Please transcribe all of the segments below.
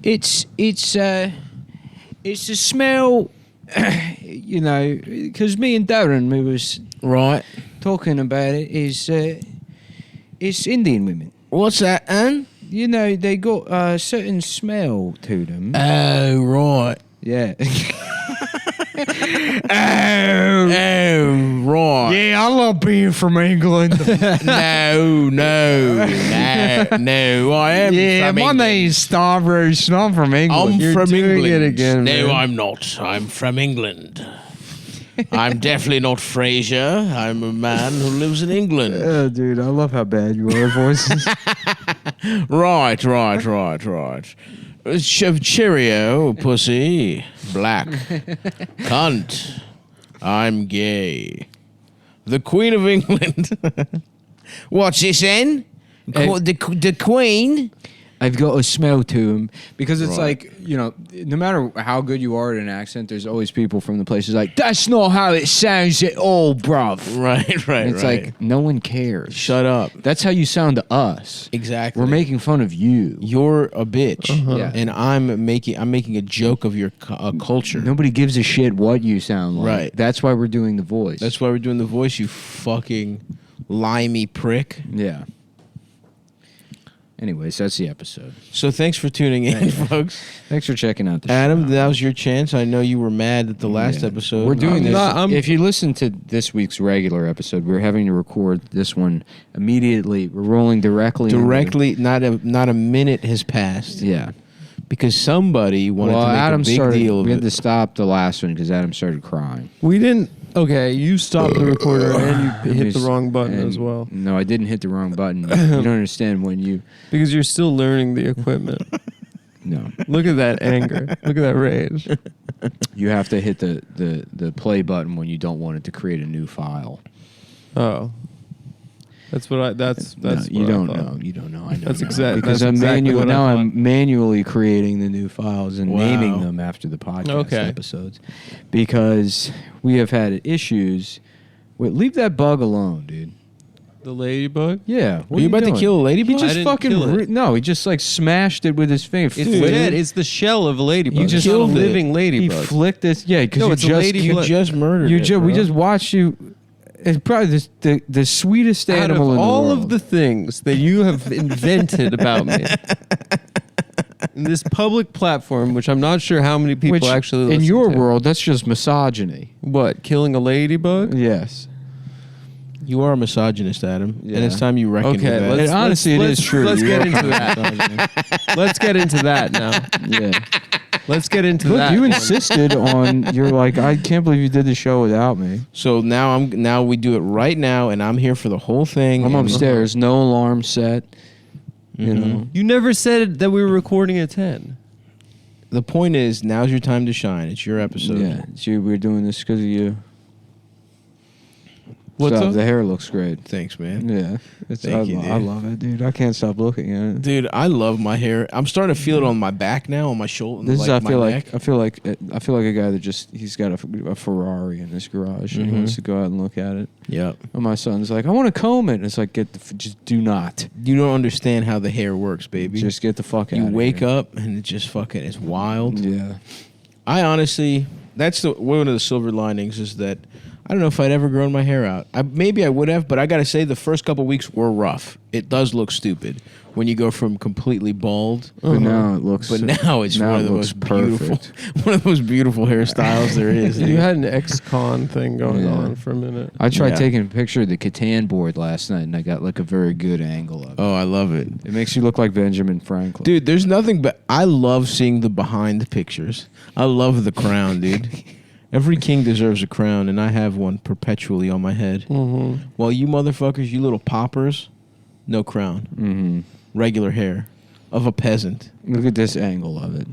it's a smell, you know, because me and Darren, we was Right. talking about it, it's Indian women. What's that, Anne? You know, they got a certain smell to them. Oh, right. Yeah. Oh, right. Yeah, I love being from England. No. I am Yeah, from my England. name's Stavros, and I'm from England. I'm from doing England. it again, no, man. I'm not. I'm from England. I'm definitely not Fraser. I'm a man who lives in England. Oh, dude, I love how bad you are, voices. Right. Cheerio, pussy. Black. Cunt. I'm gay. The Queen of England. What's this, then? The Queen? I've got a smell to him because it's Right. like, you know, no matter how good you are at an accent, there's always people from the places like, that's not how it sounds at all, bruv. Right. And it's like, no one cares. Shut up. That's how you sound to us. Exactly. We're making fun of you. You're a bitch, Yeah. and I'm making a joke of your culture. Nobody gives a shit what you sound like. Right. That's why we're doing the voice. That's why we're doing the voice. You fucking limey prick. Yeah. Anyways, that's the episode. So thanks for tuning in, folks. Thanks for checking out the Adam, show. that was your chance. I know you were mad at the last Yeah. episode. We're doing this. not- If you listen to this week's regular episode, we're having to record this one immediately. We're rolling directly. Not a minute has passed. Yeah. Because somebody wanted to make Adam a big started. deal of We had it. to stop the last one because Adam started crying. We didn't. Okay, you stopped the recorder and you hit the Just- wrong button and- as well No, I didn't hit the wrong button. You don't understand when you. because you're still learning the equipment. No, Look at that anger. Look at that rage. you have to hit the play button when you don't want it to create a new file. Oh, that's what I. That's No, what you I don't thought. know. You don't know. I know. That's now. exact- Because that's I'm exactly what I now thought. I'm manually creating the new files and Wow. naming them after the podcast Okay. episodes, because we have had issues. Wait, leave that bug alone, dude. The ladybug. Yeah. What Are you about doing? to kill a He ladybug? I just didn't fucking kill it. no. He just like smashed it with his finger. It's Flicked dead. it. It's the shell of a ladybug. You just it's not a killed it. living He ladybug. flicked this. Yeah, because No, you it's a just ladybug. You just murdered you it, just we bro. just watched you. It's probably the sweetest Out animal of in the all world. of the things that you have invented about me, in this public platform, which I'm not sure how many people Which, actually in listen your to. world, that's just misogyny. What, killing a ladybug? Yes. You are a misogynist, Adam, Yeah. and it's time you reckon Okay, with that. let's- And honestly, it is true. let's You get are into kind of that. misogyny. Let's get into that now. Yeah. Let's get into Look, that. you one. insisted on. You're like, I can't believe you did the show without me. So now we do it right now, and I'm here for the whole thing. I'm and- upstairs, no alarm set. You know. You never said that we were recording at 10. The point is, now's your time to shine. It's your episode. Yeah. See, we're doing this because of you. What's Stop, up? the hair looks great. Thanks, man. Yeah. Thank you, dude. I love it, dude. I can't stop looking at it. Dude, I love my hair. I'm starting to feel it on my back now, on my shoulder, This is. I my feel neck. like a guy that he's got a Ferrari in his garage and he wants to go out and look at it. Yep. And my son's like, I want to comb it. And it's like, just do not. You don't understand how the hair works, baby. Just get the fuck out. you of wake here. up and it just fucking it's wild. Yeah. I honestly, that's one of the silver linings is that I don't know if I'd ever grown my hair out. Maybe I would have, but I got to say the first couple weeks were rough. It does look stupid when you go from completely bald. But now it looks. But now it's now one of it the looks most beautiful, perfect. one of the most beautiful hairstyles there is. You dude. had an ex-con thing going Yeah. on for a minute. I tried Yeah. taking a picture of the Catan board last night, and I got like a very good angle of it. Oh, I love it. It makes you look like Benjamin Franklin. Dude, there's nothing but I love seeing the behind the pictures. I love the crown, dude. Every king deserves a crown, and I have one perpetually on my head. Mm-hmm. While you motherfuckers, you little poppers, no crown. Mm-hmm. Regular hair of a peasant. Look at this angle of it.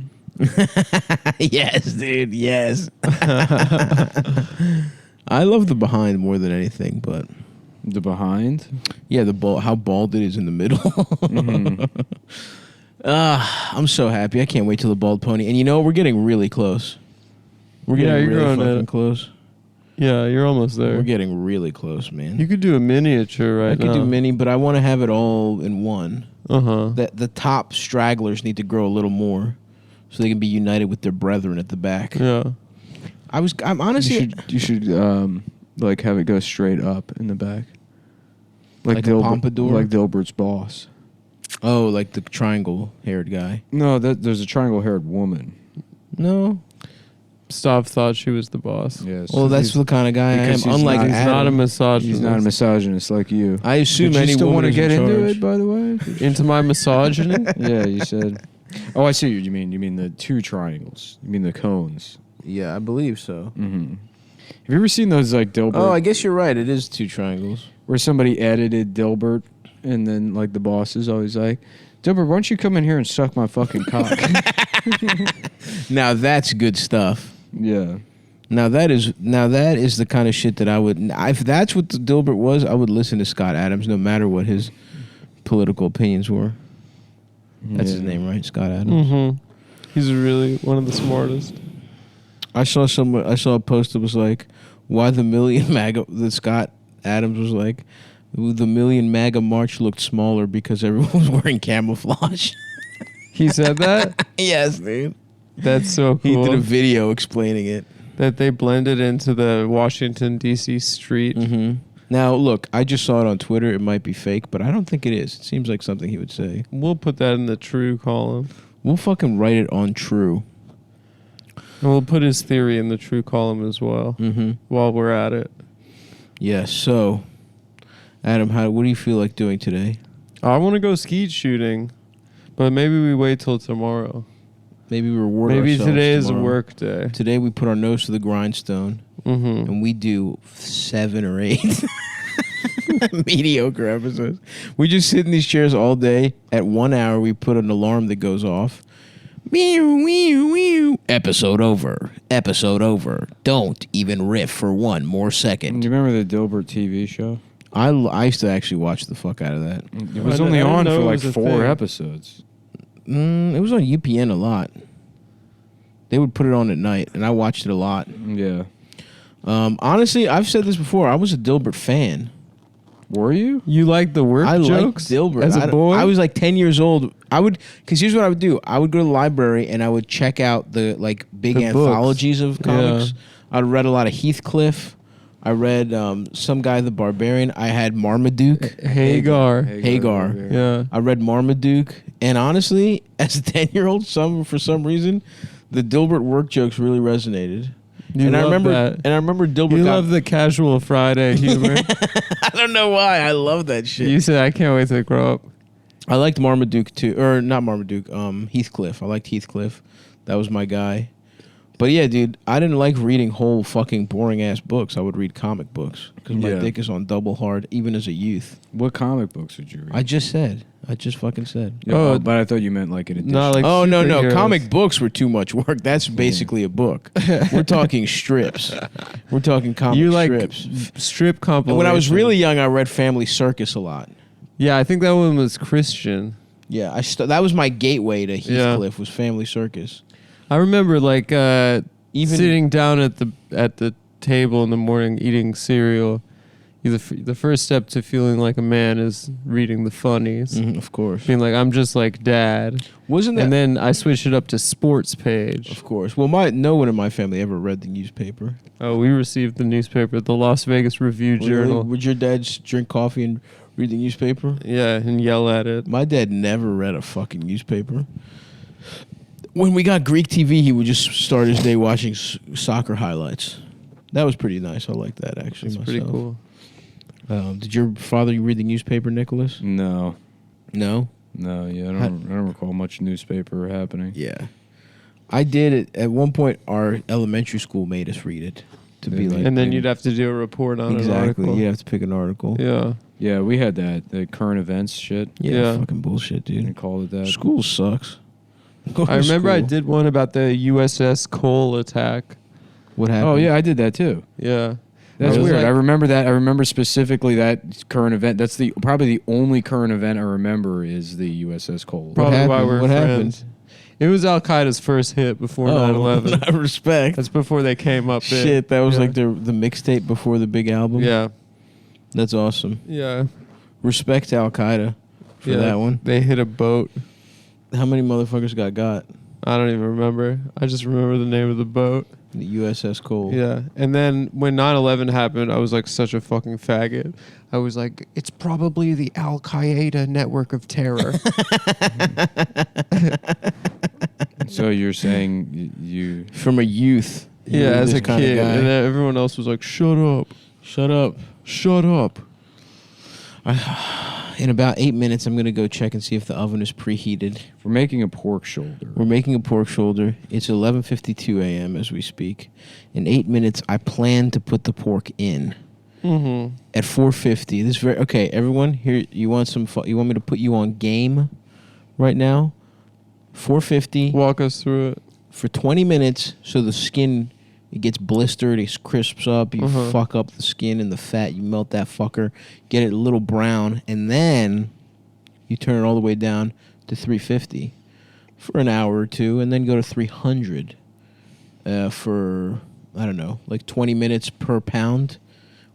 Yes, dude, yes. I love the behind more than anything, but The behind. yeah, how bald it is in the middle. Mhm. I'm so happy. I can't wait till the bald pony. And you know, we're getting really close. We're Yeah, getting you're really growing fucking it. close. Yeah, you're almost there. We're getting really close, man. You could do a miniature right I could now. do mini, but I want to have it all in one. Uh-huh. That the top stragglers need to grow a little more. so they can be united with their brethren at the back. Yeah. I'm honestly You should like have it go straight up in the back, Like a pompadour? like Dilbert's boss. oh, like the triangle-haired guy. No, there's a triangle-haired woman. No. Stav thought she was the boss. Yes. Well, that's the kind of guy I am. because he's Unlike not- He's Adam, not a misogynist. He's not a misogynist like you. I assume Did you any still woman want to is get in into charge. it, by the way? Into my misogyny? Yeah, you said. Oh, I see what you mean. You mean the two triangles. You mean the cones. Yeah, I believe so. Mm-hmm. Have you ever seen those like Dilbert? Oh, I guess you're right. It is two triangles. where somebody edited Dilbert, and then like the boss is always like, Dilbert, why don't you come in here and suck my fucking cock? Now that's good stuff. Yeah. Now that is the kind of shit that I would. If that's what the Dilbert was, I would listen to Scott Adams, no matter what his political opinions were. That's his name, right? Scott Adams. Mm-hmm. He's really one of the smartest. I saw a post that was like, "Why the million MAGA?" That Scott Adams was like, "The million MAGA march looked smaller because everyone was wearing camouflage." He said that? Yes, dude. That's so He cool. did a video explaining it. That they blended into the Washington, D.C. street. Mm-hmm. Now, look, I just saw it on Twitter. It might be fake, but I don't think it is. It seems like something he would say. We'll put that in the true column. We'll fucking write it on True. And we'll put his theory in the true column as well Mm-hmm. while we're at it. Yes. So, Adam, what do you feel like doing today? I want to go skeet shooting, but maybe we wait till tomorrow. Maybe reward Maybe ourselves today is a tomorrow. work day. Today we put our nose to the grindstone Mm-hmm. and we do 7 or 8 mediocre episodes. We just sit in these chairs all day. At 1 hour, we put an alarm that goes off. Meow, meow, meow. Episode over. Episode over. Don't even riff for one more Do second. you remember the Dilbert TV show? I used to actually watch the fuck out of that. It was I only didn't on know for it like was a 4 thing. episodes. It was on UPN a lot. They would put it on at night, and I watched it a lot. Yeah. Honestly, I've said this before. I was a Dilbert fan. Were you? You like the work I jokes liked Dilbert. as a boy? I was like 10 years old. Because here's what I would do. I would go to the library and I would check out the like big The anthologies books. of comics. I'd read a lot of Heathcliff. I read Some Guy the Barbarian. I had Marmaduke. Hagar. Hagar. Yeah. I read Marmaduke. And honestly, as a 10-year-old, for some reason, the Dilbert work jokes really resonated. You and love I remember that. and I remember Dilbert You got, love the casual Friday humor. I don't know why. I love that shit. You said, I can't wait to grow up. I liked Marmaduke too, or not Marmaduke. Heathcliff. I liked Heathcliff. That was my guy. But yeah, dude, I didn't like reading whole fucking boring ass books. I would read comic books because my Yeah. dick is on double hard, even as a youth. What comic books did you read? I just fucking said. Yeah, Oh, but I thought you meant like an edition. Not like Oh no, superheroes. comic books were too much work. That's basically a book. We're talking strips. We're talking comic You like strips. strip And compilations. when I was really young, I read Family Circus a lot. Yeah, I think that one was Christian. Yeah, that was my gateway to Yeah. Heathcliff was Family Circus. I remember like Even sitting down at the table in the morning eating cereal. The first step to feeling like a man is reading the funnies. Mhm, of course. Being like, I'm just like dad. Wasn't that? And then I switched it up to sports page. Of course. Well, no one in my family ever read the newspaper. Oh, we received the newspaper, the Las Vegas Review Journal. Really? Would your dad just drink coffee and read the newspaper? Yeah, and yell at it. My dad never read a fucking newspaper. When we got Greek TV, he would just start his day watching soccer highlights. That was pretty nice. I like that actually. It's pretty cool. Did your father read the newspaper, Nicholas? No. No. No, yeah, I don't recall much newspaper happening. Yeah, I did it at one point. Our elementary school made us read it to be like, And then you'd have to do a report on an exactly. article. You have to pick an article. Yeah. Yeah, we had that, the current events shit. Yeah. Fucking bullshit, They dude. called it that. School sucks. Go to I remember I school. did one about the USS Cole attack. What happened? Oh yeah, I did that too. Yeah. That's I was weird. like- I remember that. I remember specifically that current event. That's probably the only current event I remember is the USS Cole. Probably why happened? we're What friends. happened? It was Al Qaeda's first hit before 9/11. I respect. That's before they came up big. Shit, that was Yeah. like the mixtape before the big album. Yeah. That's awesome. Yeah. Respect to Al Qaeda for Yeah. that one. They hit a boat. How many motherfuckers got? I don't even remember. I just remember the name of the boat. The USS Cole. Yeah. And then when 9/11 happened, I was like such a fucking faggot. I was like, it's probably the Al Qaeda network of terror. So you're saying you From a youth. you Yeah, were as this a kind of kid. guy. And then everyone else was like, shut up. Shut up. Shut up. In about 8 minutes, I'm going to go check and see if the oven is preheated. we're making a pork shoulder. We're making a pork shoulder. It's 11:52 a.m. as we speak. In 8 minutes, I plan to put the pork in. Mm-hmm. At 4:50. This is very okay. Everyone, here you want some? You want me to put you on game right now? 4:50 Walk us through it. for 20 minutes, so the skin it gets blistered, it crisps up. You fuck up the skin and the fat. You melt that fucker, get it a little brown, and then you turn it all the way down to 350 for an hour or two, and then go to 300 for I don't know, like 20 minutes per pound.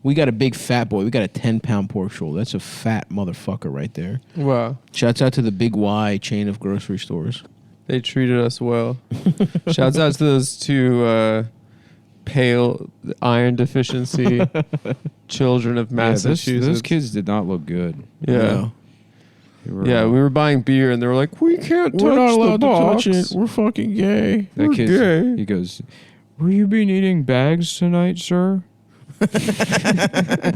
We got a big fat boy. We got a 10-pound pork shoulder. That's a fat motherfucker right there. Wow. Shouts out to the Big Y chain of grocery stores. They treated us well. Shouts out to those two pale iron deficiency children of Massachusetts. Those kids did not look good. Yeah. No. They were, Yeah, we were buying beer and they were like, we can't touch We're not the allowed to box. touch it. We're fucking gay. that we're kid. gay. He goes, "Will you be needing bags tonight, sir?"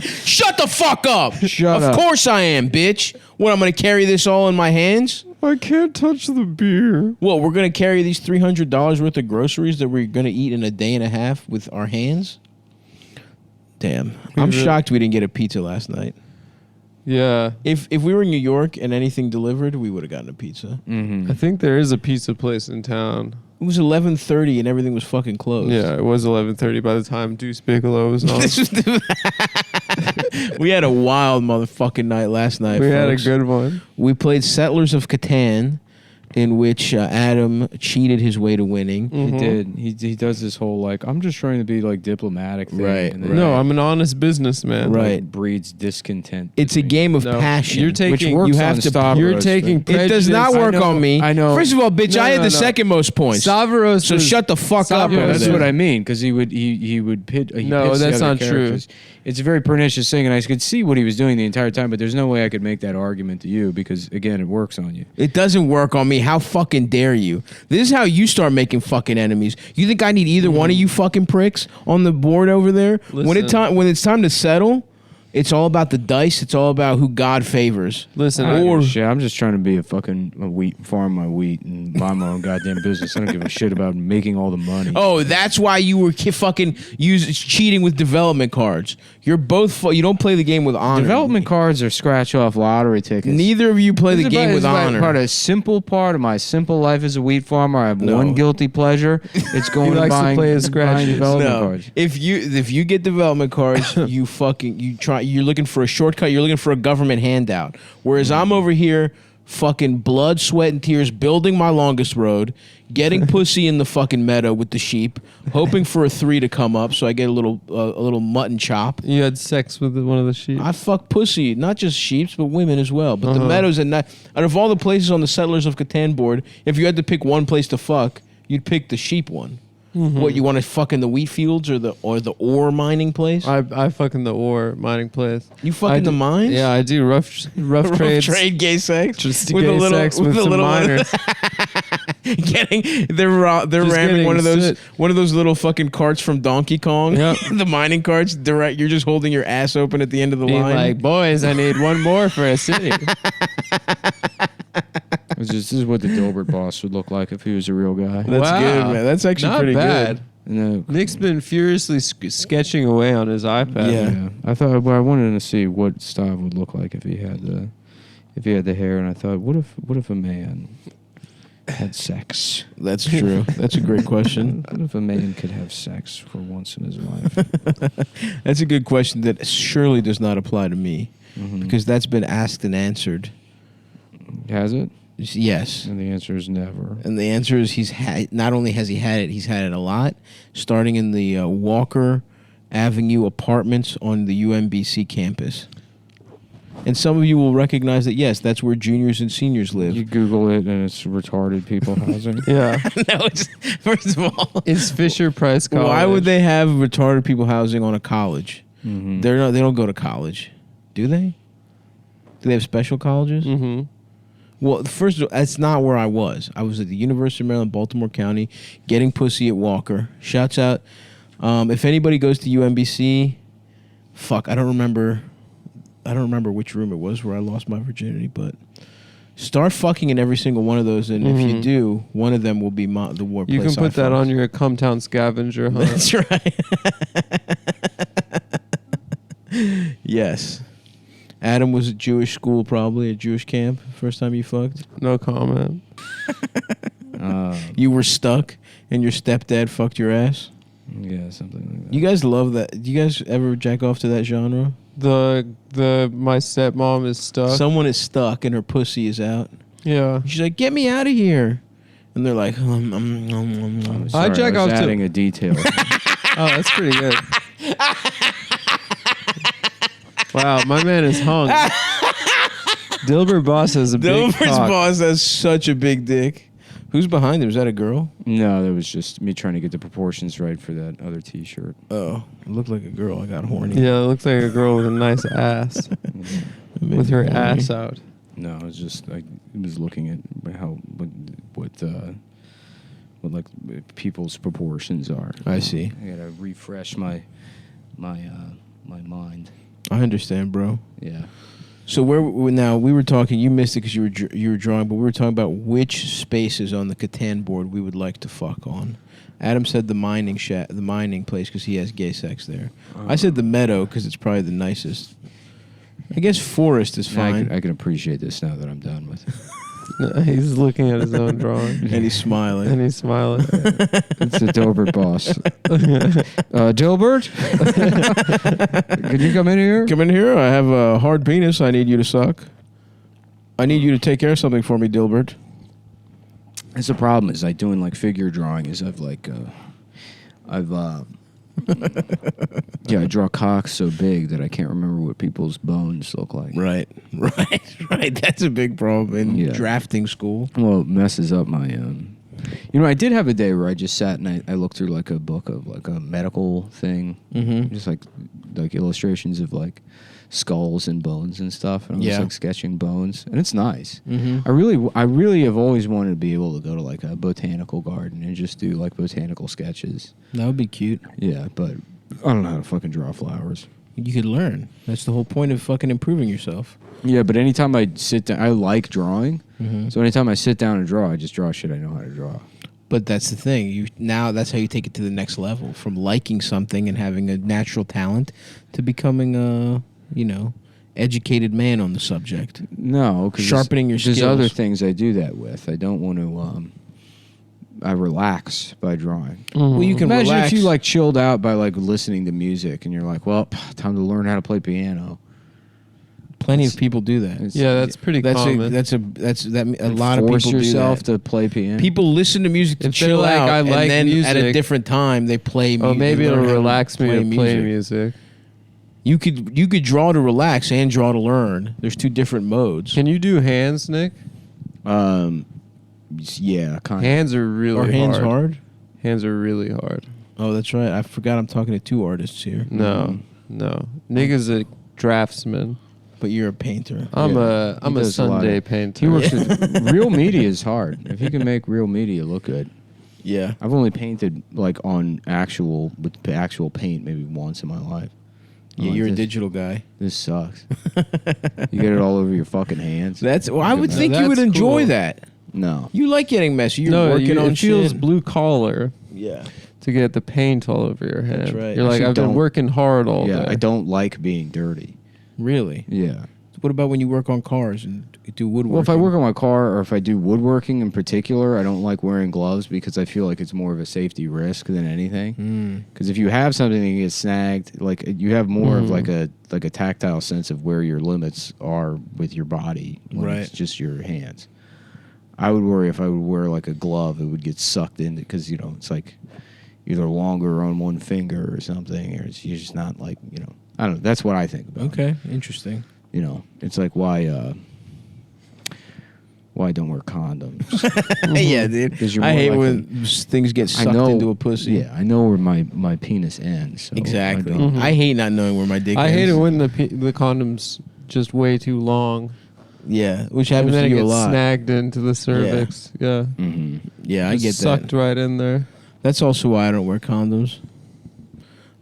Shut the fuck up. Shut of up. course I am, bitch. What, I'm going to carry this all in my hands? I can't touch the beer. What, we're going to carry these $300 worth of groceries that we're going to eat in a day and a half with our hands? Damn. I'm really- shocked we didn't get a pizza last night. Yeah. If we were in New York and anything delivered, we would have gotten a pizza. Mm-hmm. I think there is a pizza place in town. It was 11:30 and everything was fucking closed. Yeah, it was 11:30 by the time Deuce Bigelow was on. We had a wild motherfucking night last night. We had a folks. good one. We played Settlers of Catan, in which Adam cheated his way to winning. Mhm. He did. He does this whole like, I'm just trying to be like diplomatic thing. Right, And then No, I'm an honest businessman. Right. like, breeds discontent. It's a game of No, passion. you're taking- which you works have on to. Stavros, You're but- taking It does not prejudice. work I know, on me. I know. First of all, bitch, No, I had no, the no. second most points. Stavros So was- shut the fuck up. Stavros Yeah, over that's there. what I mean, because he would pit. He No, pits the that's other not true. characters. It's a very pernicious thing, and I could see what he was doing the entire time. But there's no way I could make that argument to you because again, it works on you. It doesn't work on me. How fucking dare you? This is how you start making fucking enemies. You think I need either one of you fucking pricks on the board over there? When it's time to settle, it's all about the dice. It's all about who God favors. Listen, I don't give or a shit. I'm just trying to be a fucking farm my wheat and buy my own goddamn business. I don't give a shit about making all the money. Oh, that's why you were fucking cheating with development cards. You're both. You don't play the game with honor. Development cards are scratch off lottery tickets. Neither of you play the game with honor. Part of a simple part of my simple life as a wheat farmer. I have No. one guilty pleasure. It's going He likes to buying, play his buying scratches. development No, cards. if you get development cards, you're looking for a shortcut. You're looking for a government handout. Whereas I'm over here, fucking blood, sweat, and tears, building my longest road, getting pussy in the fucking meadow with the sheep, hoping for a 3 to come up so I get a little mutton chop. you had sex with one of the sheep. I fuck pussy, not just sheeps, but women as well. But the Uh-huh. meadows at night. Out of all the places on the Settlers of Catan board, if you had to pick one place to fuck, you'd pick the sheep one. What, you want to fuck in the wheat fields or the ore mining place? I fucking the ore mining place. You fuck I in the do- mines? Yeah, I do rough trades. Trade gay sex. Just With gay a little- sex with with a some little- miners. They're Just ramming one of those getting little fucking carts from Donkey Kong. Yep. The mining carts. Direct. You're just holding your ass open at the end of the Being line. like, boys, I need one more for a city. This is what the Dilbert boss would look like if he was a real guy. That's Wow. good, man. That's actually Not pretty bad. good. No. Nick's been furiously sketching away on his iPad. Yeah. I thought, well, I wanted to see what Stav would look like if he had the hair, and I thought, what if a man had sex? That's true. That's a great question. What if a man could have sex for once in his life? That's a good question that surely does not apply to me Mhm. because that's been asked and answered. Has it? Yes. And the answer is never. And the answer is not only has he had it, he's had it a lot, starting in the Walker Avenue apartments on the UMBC campus. And some of you will recognize that, yes, that's where juniors and seniors live. You Google it and it's retarded people housing. Yeah. No, it's, first of all, It's Fisher Price College. why would they have retarded people housing on a college? Mm-hmm. They don't go to college, do they? Do they have special colleges? Mm-hmm. Well, first of all, that's not where I was. I was at the University of Maryland, Baltimore County, getting pussy at Walker. Shouts out. If anybody goes to UMBC, fuck, I don't remember which room it was where I lost my virginity, but start fucking in every single one of those, and if you do, one of them will be the war place. You can put I that fucked. on your Cumtown scavenger hunt. That's right. Yes. Adam was at Jewish school, probably at Jewish camp. First time you fucked. No comment. You were stuck, and your stepdad fucked your ass. Yeah, something like that. You guys love that. Do you guys ever jack off to that genre? My stepmom is stuck. Someone is stuck and her pussy is out. Yeah. She's like, "Get me out of here," and they're like, I'm sorry, I jack was off to- adding a detail. Oh, that's pretty good. Wow, my man is hung. Dilbert Boss has a big Dover's cock. boss has such a big dick. Who's behind him? Is that a girl? No, that was just me trying to get the proportions right for that other T-shirt. Oh, it looked like a girl. I got horny. Yeah, it looks like a girl with a nice ass. With her ass out. No, I was just I was looking at how what like people's proportions are. I see. I gotta refresh my mind. I understand, bro. Yeah. So now we were talking. You missed it because you were drawing, but we were talking about which spaces on the Catan board we would like to fuck on. Adam said the mining place because he has gay sex there. I said the meadow because it's probably the nicest. I guess forest is fine. I can appreciate this now that I'm done with it. He's looking at his own drawing. And he's smiling. And he's smiling. It's a Dilbert boss. Dilbert? Could you come in here? Come in here. I have a hard penis. I need you to suck. I need you to take care of something for me, Dilbert. That's the problem is I doing like figure drawing is I draw cocks so big that I can't remember what people's bones look like. Right. That's a big problem in drafting school. Well, it messes up my I did have a day where I just sat and I looked through like a book of like a medical thing, just like illustrations of like skulls and bones and stuff, and I was like sketching bones, and it's nice. I really have always wanted to be able to go to like a botanical garden and just do like botanical sketches. That would be cute. Yeah, but I don't know how to fucking draw flowers. You could learn. That's the whole point of fucking improving yourself. Yeah, but anytime I sit down, I like drawing. So anytime I sit down and draw, I just draw shit I know how to draw. But that's the thing. That's how you take it to the next level. From liking something and having a natural talent to becoming a, educated man on the subject. No, because sharpening your skills. There's other things I do that with. I don't want to. I relax by drawing. Well, you can imagine relax. if you like chilled out by like listening to music, and you're like, well, time to learn how to play piano. Plenty of people do that. Yeah, that's pretty common. A lot of people Force do yourself that. to play piano. People listen to music to If they're chill like, out, I like and then music. at a different time they play music. Oh, maybe it'll relax me to play music. You could draw to relax and draw to learn. There's two different modes. Can you do hands, Nick? Yeah, kind of. Hands are really Are hard. hands hard? Hands are really hard. Oh, that's right. I forgot I'm talking to two artists here. No. Nick is a draftsman. But you're a painter. I'm a does a lot Sunday of- painter. He works with real media is hard. If you can make real media look good. Yeah. I've only painted like with actual paint maybe once in my life. Yeah, I'm you're like, a digital guy. This sucks. You get it all over your fucking hands. I would think you That's would enjoy cool. that. No. You like getting messy. You're no, working on it feels shit. blue collar Yeah. to get the paint all over your hand. That's right. You're like, Actually, I've been don't- working hard all Yeah, day. I don't like being dirty. Really? Yeah. What about when you work on cars and do woodworking? Well, if I work on my car or if I do woodworking in particular, I don't like wearing gloves because I feel like it's more of a safety risk than anything. Because if you have something that gets snagged, like you have more of like a tactile sense of where your limits are with your body when it's just your hands. I would worry if I would wear like a glove, it would get sucked into because it's like either longer on one finger or something, or you're just not like I don't know. That's what I think about. Okay, interesting. it's like why don't wear condoms? Yeah, dude. 'Cause you're I more hate likely- when things get sucked into a pussy. Yeah, I know where my penis ends. So Exactly. I don't- I hate not knowing where my dick I ends. hate it when the condom's just way too long. Yeah, which And happens then to it you a gets lot. snagged into the cervix. Yeah. Mhm. Yeah, I Just get sucked that. right in there. That's also why I don't wear condoms.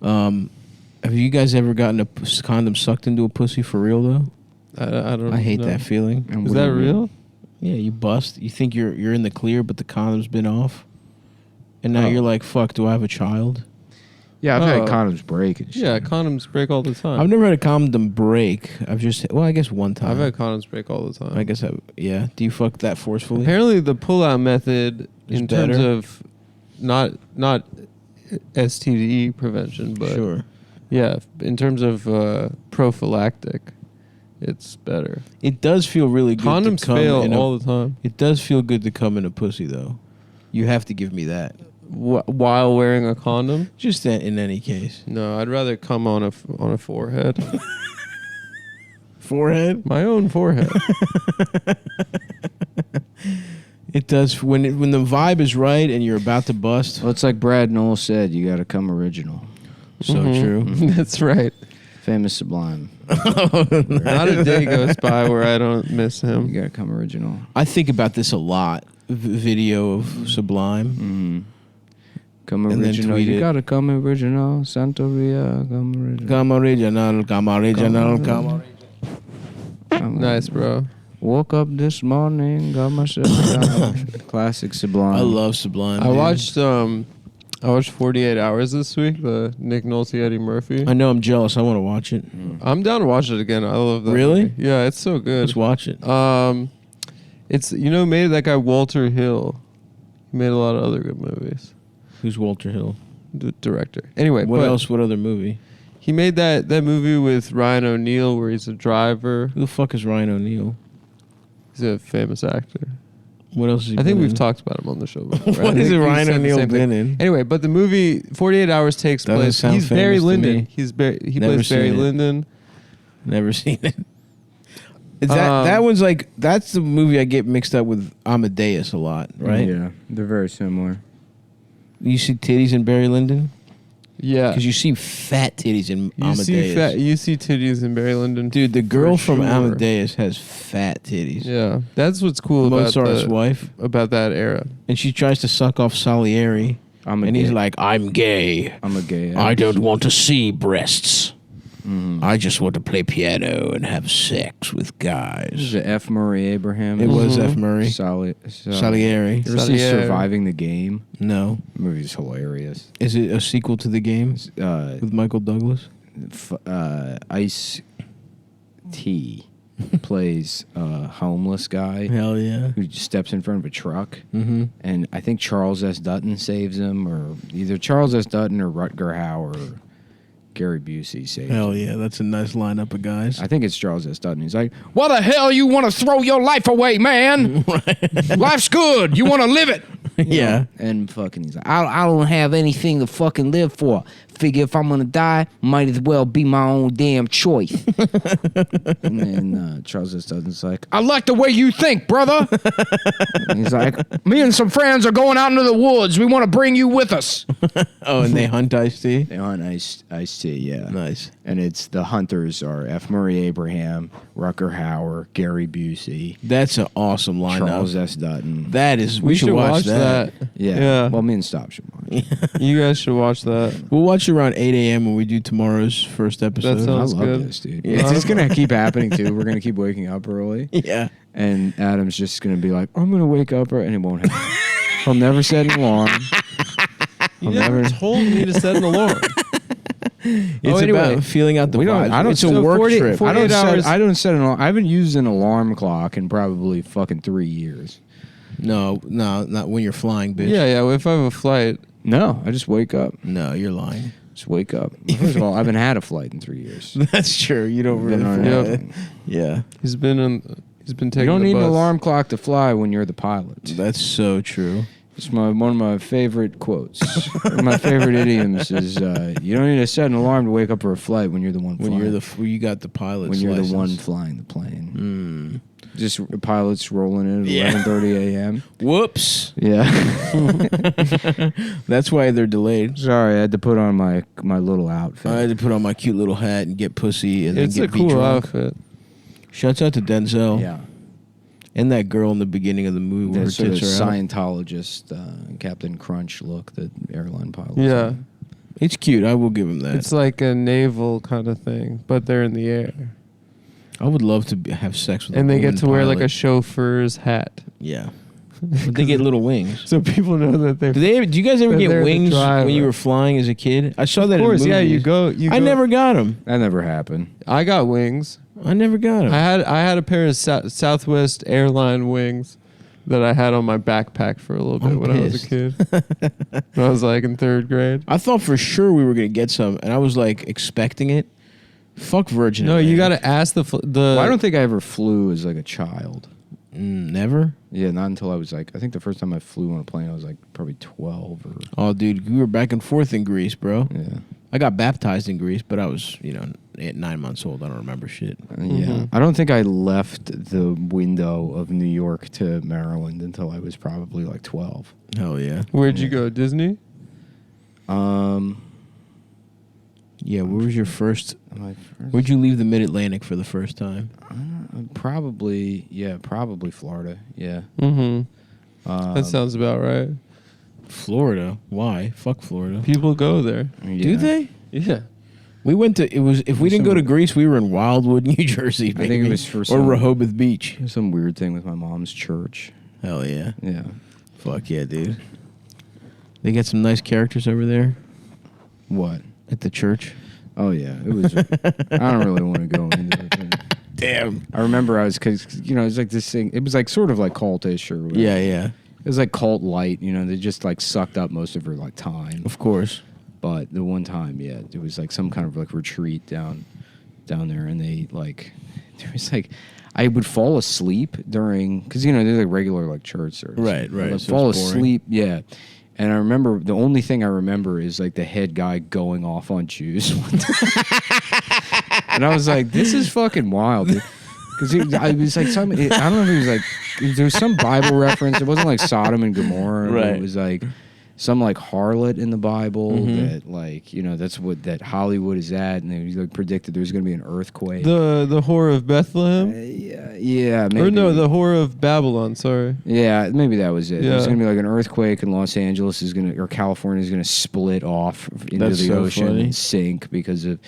Have you guys ever gotten a condom sucked into a pussy for real though? I don't. I hate know. that feeling. And Is what do that you mean? real? Yeah, you bust. You think you're in the clear, but the condom's been off, and now Oh. you're like, "Fuck, do I have a child?" Yeah, I've had Oh. condoms break and shit. Yeah, condoms break all the time. I've never had a condom break. I guess one time. I've had condoms break all the time. I guess yeah. Do you fuck that forcefully? Apparently, the pull-out method Is in terms better? of not STD prevention, but Sure. yeah, in terms of prophylactic, it's better. It does feel really good. Condoms to come fail in all the time It does feel good to come in a pussy though. You have to give me that. while wearing a condom. Just in any case. No, I'd rather come on a forehead, Forehead. my own forehead. It does when the vibe is right and you're about to bust. Well, it's like Brad Knoll said, you got to come original. So Mhm. true. That's right. Famous Sublime. Not a day goes by where I don't miss You him. got to come original. I think about this a lot. Video of Sublime. Mm-hmm. Come And then original. tweet You it. got to come original. Santeria, come original. Come original, come original, come original. Nice, bro. Woke up this morning, got myself down. Classic Sublime. I love Sublime. I dude. watched 48 Hours this week, the Nick Nolte, Eddie Murphy. I know I'm jealous. I want to watch it. I'm down to watch it again. I love that. Really? movie. Yeah, it's so good. Let's watch it. It's made that guy Walter Hill. He made a lot of other good movies. Who's Walter Hill? The director. Anyway, What but else? What other movie? He made that movie with Ryan O'Neal where he's a driver. Who the fuck is Ryan O'Neal? He's a famous actor. What else is he I think been we've in? talked about him on the show before. What I has think we Ryan said the O'Neal same thing. been in? Anyway, but the movie 48 Hours takes Doesn't place. sound He's Barry famous to Lyndon. me. He Never plays Barry seen it. Lyndon. Never seen it. Is that one's like that's the movie I get mixed up with Amadeus a lot, right? Yeah, they're very similar. You see titties in Barry Lyndon Yeah. because you see fat titties in You Amadeus. you see titties in Barry Lyndon. Dude, the girl for from sure. Amadeus has fat titties. Yeah, that's what's cool about Mozart's wife, about that era. and she tries to suck off Salieri, and he's like, "I'm gay. I'm a gay. I don't want to see breasts. Mhm. I just want to play piano and have sex with This is guys." the F. Murray Abraham. It was Mhm. F. Murray. Salieri. You ever see Salieri. Surviving the Game? No. The movie's hilarious. Is it a sequel to the game Uh, with Michael Douglas? Ice T plays a homeless guy Hell yeah. who just steps in front of a truck, Mm-hmm. and I think Charles S. Dutton saves him, or either Charles S. Dutton or Rutger Hauer or Gary Busey saves him. Hell yeah, that's a nice lineup of guys. I think it's Charles S. Dutton. He's like, "Why the hell you want to throw your life away, man? Life's good. You want to live it." You Yeah. know? And fucking, he's like, I don't have anything to fucking live for. Figure if I'm gonna die, might as well be my own damn choice. And then Charles S. Dutton's like, I like the way you think, brother. And he's like, me and some friends are going out into the woods. We want to bring you with us. Oh, and they hunt Ice-T? They hunt Ice-T, yeah. Nice. And it's the hunters are F. Murray Abraham, Rutger Hauer, Gary Busey, That's an awesome lineup. Charles S. Dutton. That is, we should should watch that. Yeah. Yeah. Well, me and Stop should watch. You guys should watch that. We'll watch it around 8 a.m. when we do tomorrow's first episode. That I sounds love good. this, dude. Yeah. It's just gonna keep happening too. We're gonna keep waking up early, Yeah. and Adam's just gonna be like, "I'm gonna wake up," and it won't happen. He'll never set an alarm. You I'll never never- told me to set an alarm. It's anyway, about feeling out the We don't. vibes. I don't. It's a so work 40 trip. 48 hours. I don't set an alarm. I haven't used an alarm clock in probably fucking 3 years. No, not when you're flying, bitch. Yeah. If I have a flight, No, I just wake up. No, you're lying. Just wake up. First of all, I haven't had a flight in 3 years. That's true. You don't really. Been on Yeah. anything. Yeah. he's been taking. You don't the need an bus. alarm clock to fly when you're the pilot. That's so true. It's one of my favorite quotes. One of my favorite idioms is you don't need to set an alarm to wake up for a flight when you're the one flying. When you got the pilot's when you're license. the one flying the plane. Just pilots rolling in at 11:30 a.m. Whoops. Yeah. That's why they're delayed. Sorry, I had to put on my little outfit. I had to put on my cute little hat and get pussy and It's then a get be cool drunk. outfit. Shouts out to Denzel. Yeah. And that girl in the beginning of the movie where her That sort of tits are out. Scientologist, Captain Crunch look that airline pilots Yeah. have. It's cute. I will give him that. It's like a naval kind of thing, but they're in the air. I would love to have sex with And a they get woman to wear like a pilot. chauffeur's hat. Yeah. But they get little wings. So people know that they're... Do you guys ever They're get there to wings drive when you it. were flying as a kid? I saw that Of course, in yeah, movies. you go... I never got them. That never happened. I got wings. I never got them. I had a pair of Southwest airline wings that I had on my backpack for a little bit I'm when I was a kid. When I was like in 3rd grade. I thought for sure we were going to get some, and I was like expecting it. Fuck Virgin No, you Atlantic. got to ask the... Well, I don't think I ever flew as like a child. Never? Yeah, not until I was like, I think the first time I flew on a plane, I was like probably 12 or. Oh, dude, we were back and forth in Greece, bro. Yeah. I got baptized in Greece, but I was, 9 months old. I don't remember shit. Yeah. I don't think I left the window of New York to Maryland until I was probably like 12. Hell yeah. Where'd you go? Disney? Yeah, where was your first... My first, Where'd you leave the Mid-Atlantic for the first time? probably Florida. Yeah. Mm-hmm. That sounds about right. Florida. Why? Fuck Florida. People go there. Yeah. Do they? Yeah. We went to... If we didn't go to Greece, we were in Wildwood, New Jersey, I baby. think it was for Or some, Rehoboth Beach. some weird thing with my mom's church. Hell yeah. Yeah. Fuck yeah, dude. They got some nice characters over there What? at the church. Oh yeah, it was. I don't really want to go into it. Damn. I remember because it was like this thing. It was like sort of like cultish or whatever. Yeah, yeah. It was like cult light. They just like sucked up most of her like time. Of course. But the one time, yeah, it was like some kind of like retreat down there, and they like there was like I would fall asleep during because they're like regular like church service. Right. I would So fall it's boring. asleep, yeah. And I remember the only thing I remember is like the head guy going off on Jews. And I was like, this is fucking wild, dude. Because I was like, I don't know if it was like, there was some Bible reference. It wasn't like Sodom and Gomorrah. Right. But it was like some like harlot in the Bible Mm-hmm. that like, that's what that Hollywood is at. And they like predicted there was going to be an earthquake. The whore of Bethlehem? Yeah, maybe. Or no, the whore of Babylon, sorry. Yeah, maybe that was it. Yeah. There's going to be like an earthquake and Los Angeles or California is going to split off into That's the so ocean funny. and sink because of.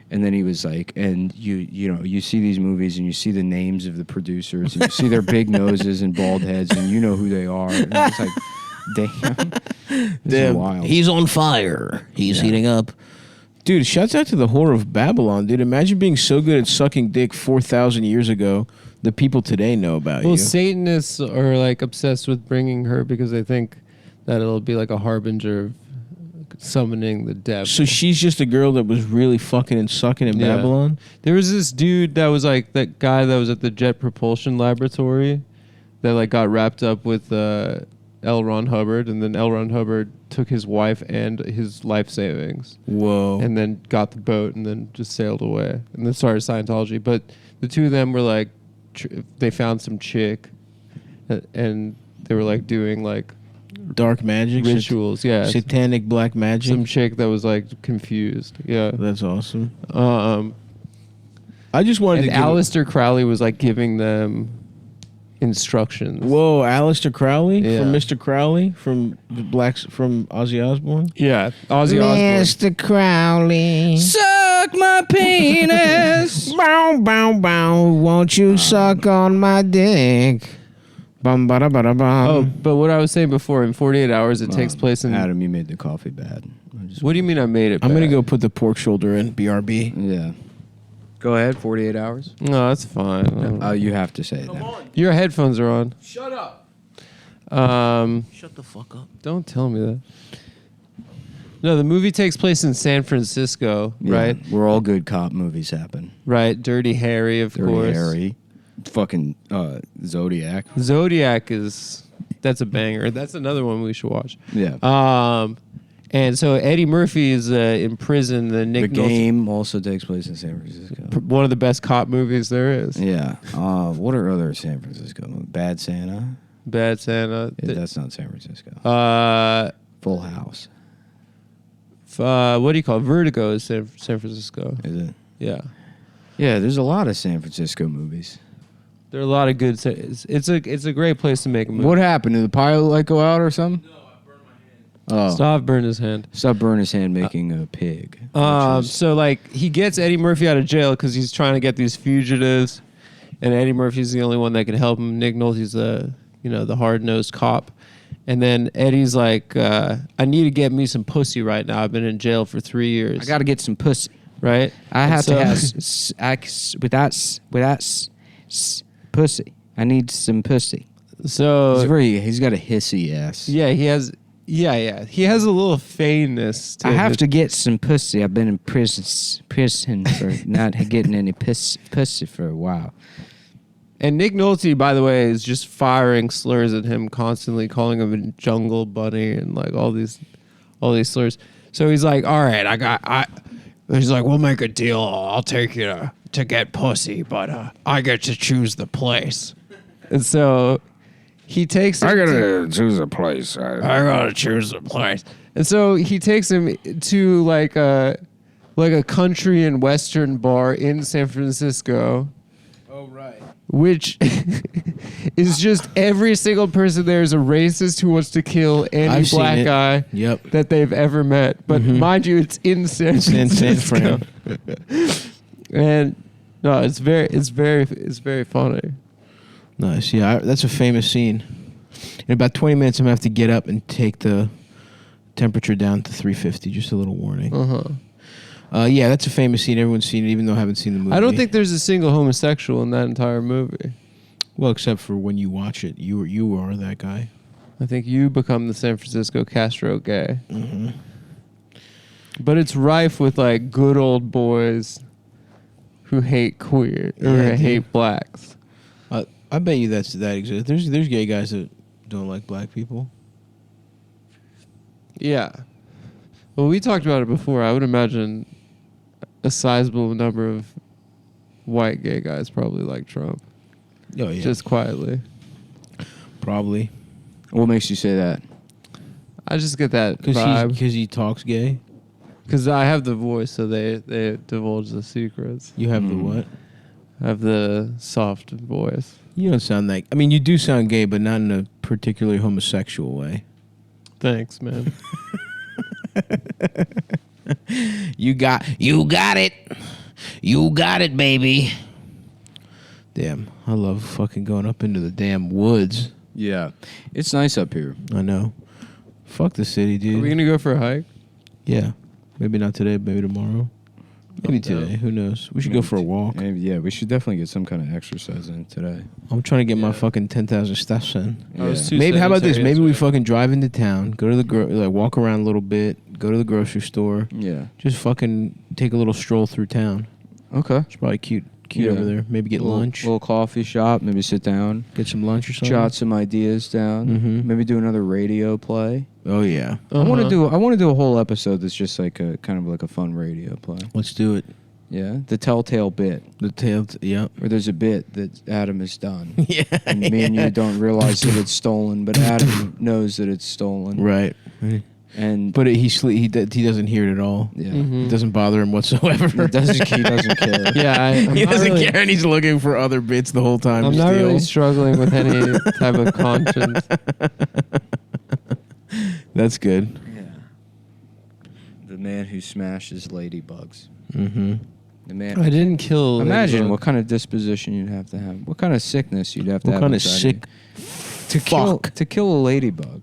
And then he was like, and you see these movies and you see the names of the producers and you see their big noses and bald heads and you know who they are. And I was like, damn, this is wild. He's on fire. He's heating up. Dude, shouts out to the whore of Babylon, dude. Imagine being so good at sucking dick 4,000 years ago that people today know about Well, you. Satanists are like obsessed with bringing her because they think that it'll be like a harbinger of summoning the devil. So she's just a girl that was really fucking and sucking in Yeah. Babylon? There was this dude that was like that guy that was at the Jet Propulsion Laboratory that like got wrapped up with L. Ron Hubbard, and then L. Ron Hubbard took his wife and his life savings Whoa. and then got the boat and then just sailed away and then started Scientology. But the two of them were like, they found some chick and they were like doing like Dark magic? rituals. Yeah. Satanic black magic? Some chick that was like confused. Yeah. That's awesome. Um, I just wanted and to give... Aleister Crowley was like giving them instructions. Whoa, Aleister Crowley? Yeah. From Mr. Crowley? From Ozzy Osbourne? Yeah. Ozzy Osbourne. Mr. Crowley. Suck my penis. Bow, bow, bow. Won't you suck on my dick? Bum, ba, da, ba, da, bum. Oh, but what I was saying before, in 48 hours, it takes place in... Adam, you made the coffee bad. What do you mean I made it I'm going to bad? go put the pork shoulder in. BRB. Yeah. Go ahead, 48 hours. No, that's fine. You have to say that. Your headphones are on. Shut up. Shut the fuck up. Don't tell me that. No, the movie takes place in San Francisco, right? Yeah, where all good cop movies happen. Right. Dirty Harry, of Dirty course. Harry. Fucking Zodiac. Zodiac is... that's a banger. That's another one we should watch. Yeah. And so Eddie Murphy is in prison. The Nick The Nolte- Game also takes place in San Francisco. one of the best cop movies there is. Yeah. What are other San Francisco movies? Bad Santa? Bad Santa. Yeah, that's not San Francisco. Full House. What do you call it? Vertigo is San Francisco. Is it? Yeah. Yeah, there's a lot of San Francisco movies. There are a lot of good. It's a great place to make a movie. What happened? Did the pilot like go out or something? No, I burned my hand. Oh. Stop burning his hand. Stop burning his hand making a pig. So like he gets Eddie Murphy out of jail because he's trying to get these fugitives, and Eddie Murphy's the only one that can help him. Nick Nolte's the hard-nosed cop, and then Eddie's like, I need to get me some pussy right now. I've been in jail for 3 years. I got to get some pussy. Right. I have to have pussy. I need some pussy. So He's got a hissy ass. yeah, he has. Yeah. He has a little feiness to I have his- to get some pussy. I've been in prison for not getting any pussy for a while. And Nick Nolte, by the way, is just firing slurs at him constantly, calling him a jungle bunny and like all these slurs. So he's like, all right, he's like, we'll make a deal. I'll take you to get pussy, but I get to choose the place. And so he takes him choose a place. I gotta choose the place. And so he takes him to like a country and western bar in San Francisco. Oh, right. Which is just every single person there is a racist who wants to kill any I've seen black it. guy Yep. that they've ever met. But mind you, it's in San in San Francisco. And no, it's very funny. Nice. Yeah, that's a famous scene. In about 20 minutes, I'm going to have to get up and take the temperature down to 350. Just a little warning. Yeah, that's a famous scene. Everyone's seen it, even though I haven't seen the movie. I don't think there's a single homosexual in that entire movie. Well, except for when you watch it. You are that guy. I think you become the San Francisco Castro gay. Mm-hmm. But it's rife with like good old boys who hate queer or Yeah, hate blacks. I bet you that exists. There's gay guys that don't like black people. Yeah. Well, we talked about it before. I would imagine a sizable number of white gay guys probably like Trump. Oh yeah, Just quietly. probably What makes you say that? I just get that vibe. because he talks gay. Because I have the voice, so they divulge the secrets. You have the what? I have the soft voice. You don't sound like. I mean, you do sound gay, but not in a particularly homosexual way. Thanks, man. You got it. You got it, baby. Damn, I love fucking going up into the damn woods. Yeah. It's nice up here. I know. Fuck the city, dude. Are we going to go for a hike? Yeah. Maybe not today, maybe tomorrow. Maybe today. Who knows? We should go for a walk. Yeah, we should definitely get some kind of exercise in today. I'm trying to get my fucking 10,000 steps in. I was too Maybe how about this? sedentary Maybe we yesterday. fucking drive into town, go to the walk around a little bit, go to the grocery store, Yeah. just fucking take a little stroll through town. Okay. It's probably cute Yeah. over there. Maybe get lunch, Little coffee shop. Maybe sit down. get some lunch or something. Jot some ideas down. Mhm. Maybe do another radio play. Oh yeah, I want to Uh-huh. do a whole episode that's just like a kind of like a fun radio play. let's do it. Yeah. The Telltale Bit, The tail, yeah, where there's a bit that Adam has done. yeah. And me and you don't realize that it's stolen, but Adam knows that it's stolen. Right. And But he doesn't hear it at all. yeah, It doesn't bother him whatsoever. he doesn't care. Yeah, I'm he not doesn't really, care, and he's looking for other bits the whole time. I'm to not steal. really struggling with any type of conscience. That's good. Yeah. The man who smashes ladybugs. Mm-hmm. The man. I didn't kill. Imagine Ladybug. what kind of disposition you'd have to have. What kind of sickness you'd have to What have. kind of inside sick? you to kill a ladybug.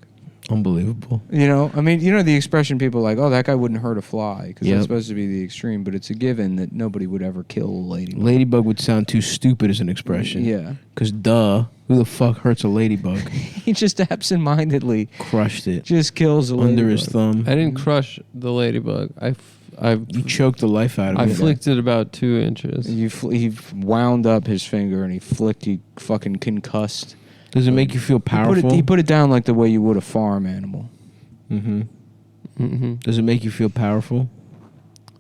Unbelievable. You know, I mean, you know the expression people are like, oh, that guy wouldn't hurt a fly because Yep. that's supposed to be the extreme, but it's a given that nobody would ever kill a ladybug. Ladybug would sound too stupid as an expression. Yeah. Because duh, who the fuck hurts a ladybug? He just absentmindedly Crushed it just kills a ladybug. under his thumb. I didn't crush the ladybug. You choked the life out of I it. flicked it about 2 inches. He wound up his finger and he fucking concussed Does it make you feel powerful? He put it down like the way you would a farm animal. Does it make you feel powerful?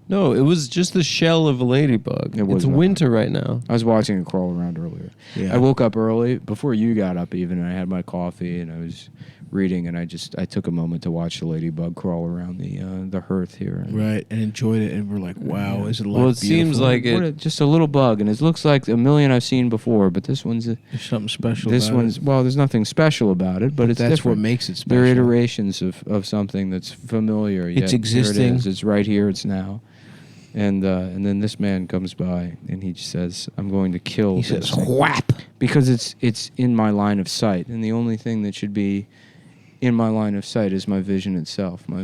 No, it was just the shell of a ladybug. was It's not. winter right now. I was watching it crawl around earlier. Yeah. I woke up early before you got up even, and I had my coffee and I was reading, and I took a moment to watch the ladybug crawl around the hearth here. And Right, and enjoyed it, and we're like, wow, is it life Well, it seems beautiful? like it. just a little bug, and it looks like a million I've seen before, but this one's There's something special this about one's it. well, there's nothing special about it, but it's That's different. what makes it special. They're iterations of something that's familiar. Yet It's existing. Here it is. It's right here. It's now. And then this man comes by and he says, "I'm going to kill." He this says, thing." whap. Because it's in my line of sight, and the only thing that should be in my line of sight is my vision itself, my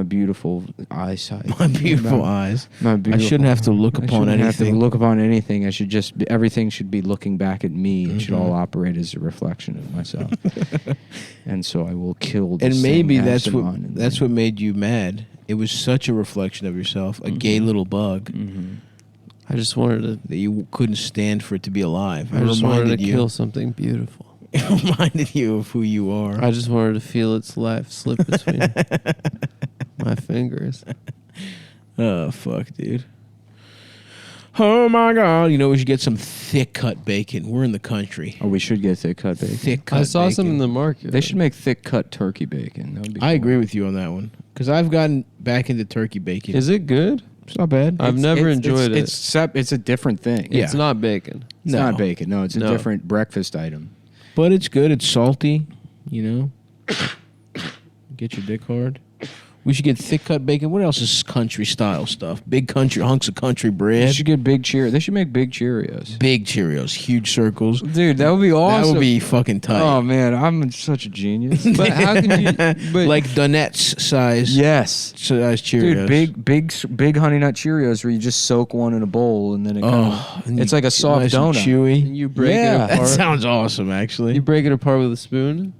beautiful eyesight, My beautiful eyes. My I beautiful, shouldn't have to look I upon shouldn't have to anything. look upon anything. I should just everything should be looking back at me. It should Mhm. all operate as a reflection of myself. And so I will kill this And maybe thing, that's Absalom, what and that's then- what made you mad. It was such a reflection of yourself, a gay little bug, I just wanted to. that you couldn't stand for it to be alive. I just wanted to reminded you. kill something beautiful. It reminded you of who you are. I just wanted to feel its life slip between my fingers. Oh fuck, dude. Oh my god! You know we should get some thick cut bacon. We're in the country. Oh, we should get thick cut bacon. Thick cut. I saw some bacon. in the market. They should make thick cut turkey bacon. That would be I cool. agree with you on that one because I've gotten back into turkey bacon. Is it good? It's not bad. I've never enjoyed it. It's a different thing. Yeah. It's not bacon. It's No. not bacon. No, it's a No. different breakfast item. But it's good. It's salty. You know. Get your dick hard. We should get thick cut bacon. What else is country style stuff? Big country hunks of country They bread. should get big Cheerios. They should make big Cheerios. Big Cheerios, huge circles. Dude, that would be awesome. That would be fucking tight. Oh man, I'm such a genius. But how can you? But Like Donuts size. Yes. Size Cheerios. Dude, big Honey Nut Cheerios where you just soak one in a bowl and then it and it's you- like a soft nice and donut. chewy. and you break Yeah. it That apart. sounds awesome, actually. You break it apart with a spoon.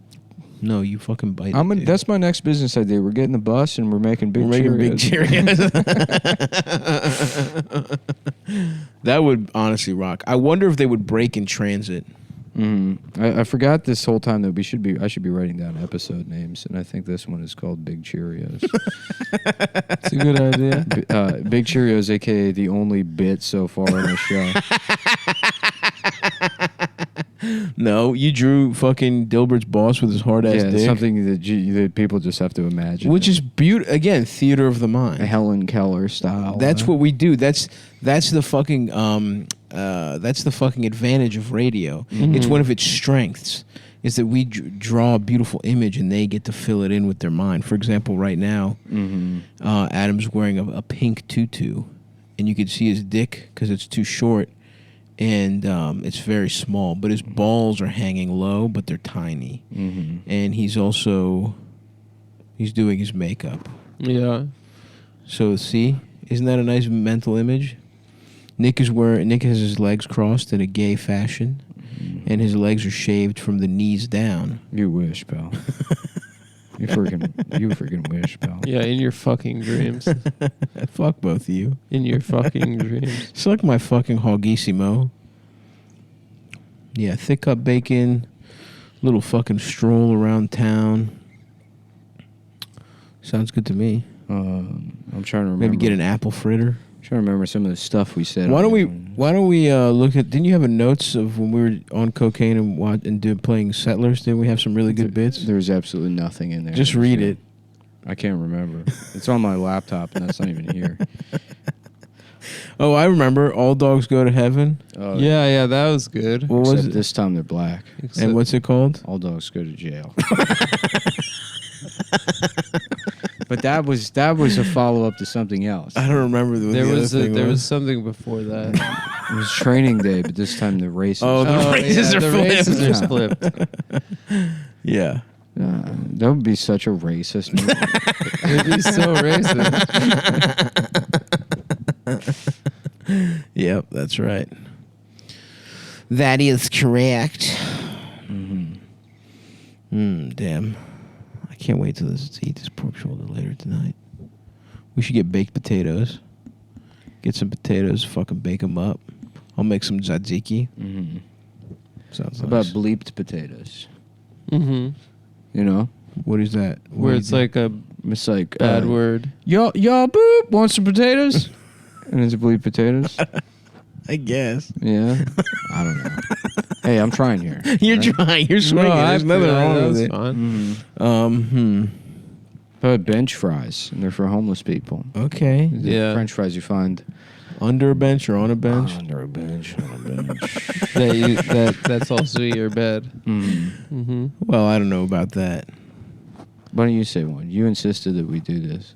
No, you fucking bite it. Dude. That's my next business idea. We're getting the bus and we're making big We're making big Cheerios. Cheerios. That would honestly rock. I wonder if they would break in transit. I forgot this whole time that I should be writing down episode names, and I think this one is called Big Cheerios. It's a good idea. Big Cheerios, aka the only bit so far in the show. No, you drew fucking Dilbert's boss with his hard ass Yeah, dick. something that people just have to imagine. Which is beautiful. Again, theater of the a mind. Helen Keller style. That's what we do. That's the fucking that's the fucking advantage of radio. It's one of its strengths is that we draw a beautiful image and they get to fill it in with their mind. For example, right now, Adam's wearing a pink tutu, and you can see his dick because it's too short, and it's very small. But his balls are hanging low, but they're tiny, and he's doing his makeup. Yeah. So see, isn't that a nice mental image? Nick has his legs crossed in a gay fashion, and his legs are shaved from the knees down. You wish, pal. you freaking wish, pal. Yeah, in your fucking dreams. Fuck both of you. In your fucking dreams. Suck my fucking hogissimo. Yeah, thick cut bacon, little fucking stroll around town. Sounds good to me. I'm trying to remember. Maybe get an apple fritter. Trying to remember some of the stuff we said. Why don't we on- look at? Didn't you have a notes of when we were on cocaine and playing Settlers? Didn't we have some really good bits? There's absolutely nothing in there. Just read it. I can't remember. It's on my laptop, and that's not even here. Oh, I remember. All dogs go to heaven. Oh, Yeah, that was good. What was except it? this time they're black. And what's it called? All dogs go to jail. But that was a follow up to something else. I don't remember what There the was other thing there was something before that. It was training day, but this time the races. Oh, the races are the flipped. races are flipped. Yeah. That would be such a racist movie. It'd be so racist. Yep, that's right. That is correct. Damn. I can't wait to eat this pork shoulder later tonight. We should get baked potatoes. Get some potatoes, fucking bake them up. I'll make some tzatziki. Sounds How about nice. bleeped potatoes? Mm-hmm. You know, What is that? Where it's like a it's like bad word. Y'all boop. Want some potatoes? And it's bleeped potatoes. I guess. Yeah. I don't know. Hey, I'm trying here. You're right? trying. You're swinging. There's nothing wrong with it. Fine. How about bench fries? And they're for homeless people. Okay. The Yeah. French fries you find Under a bench or on a bench? under a bench. On a bench. That's also your bed. Mm. Mm-hmm. Well, I don't know about that. Why don't you say one? You insisted that we do this.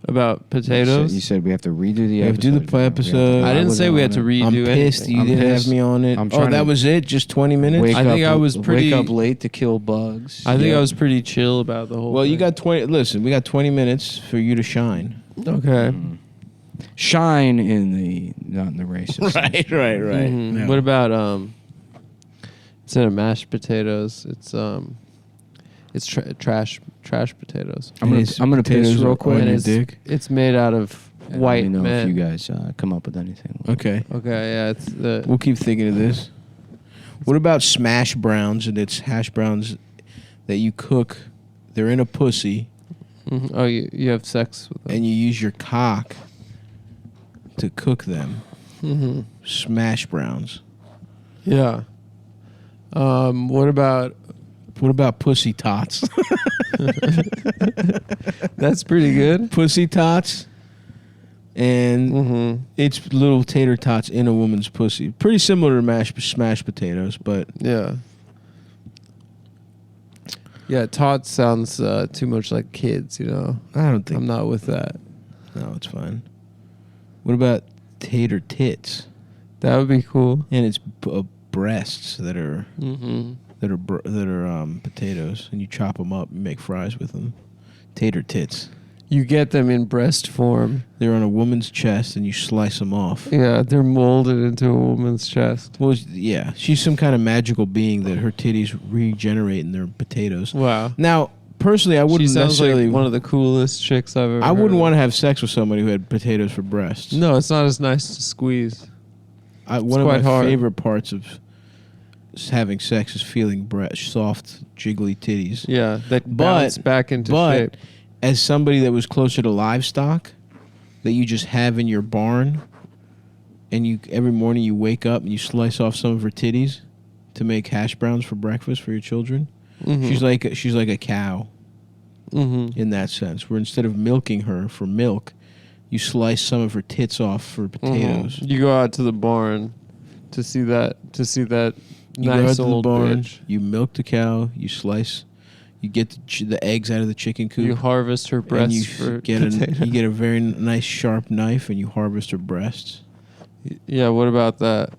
About potatoes. You said we have to redo the We have episode. to do the episode. I didn't say we had to redo I'm anything. pissed you I'm didn't pissed. have me on it. I'm Oh, trying that to was it? Just 20 minutes? I think I was pretty- Wake up late to kill bugs. I think Yeah. I was pretty chill about the whole Well, you thing. got 20. Listen, we got 20 minutes for you to shine. Okay. Shine in the not in the racist. Right. Mhm. No. What about instead of mashed potatoes, it's trash potatoes. I'm gonna piss real quick. And your it's, dick? it's made out of And white let me know men. if you guys come up with anything. Okay. Okay, yeah, it's the We'll keep thinking of this. What about smash browns? And it's hash browns that you cook. They're in a pussy, mhm. Oh, you have sex with them. and you use your cock to cook them. Mm-hmm. Smash browns. Yeah. What about What about pussy tots? that's pretty good. Pussy tots. And Mm-hmm. it's little tater tots in a woman's pussy. Pretty similar to smashed potatoes, but Yeah. Yeah, tot sounds too much like kids, you know. I don't think. I'm not with that. No, it's fine. What about tater tits? That would be cool. And it's breasts that are Mm-hmm. potatoes, and you chop them up and make fries with them. Tater tits. You get them in breast form. They're on a woman's chest, and you slice them off. Yeah, they're molded into a woman's chest. Well, yeah, she's some kind of magical being that her titties regenerate in their potatoes. Wow. Now, personally, I She wouldn't sounds necessarily. like one of the coolest chicks I've ever I wouldn't heard want of. to have sex with somebody who had potatoes for breasts. No, it's not as nice to squeeze. One of my quite hard. favorite parts of having sex is feeling soft, jiggly titties. Yeah, that But- bounce back into shape. As somebody that was closer to livestock, that you just have in your barn, and you every morning you wake up and you slice off some of her titties to make hash browns for breakfast for your children. Mhm. She's like a cow Mm-hmm. in that sense. Where instead of milking her for milk, you slice some of her tits off for potatoes. You go out to the barn to see that You go out nice to the old barn, bitch. you milk the cow, you slice, you get the eggs out of the chicken coop. You harvest her and breasts you for get potato. you get a very nice sharp knife and you harvest her breasts. Yeah, what about that?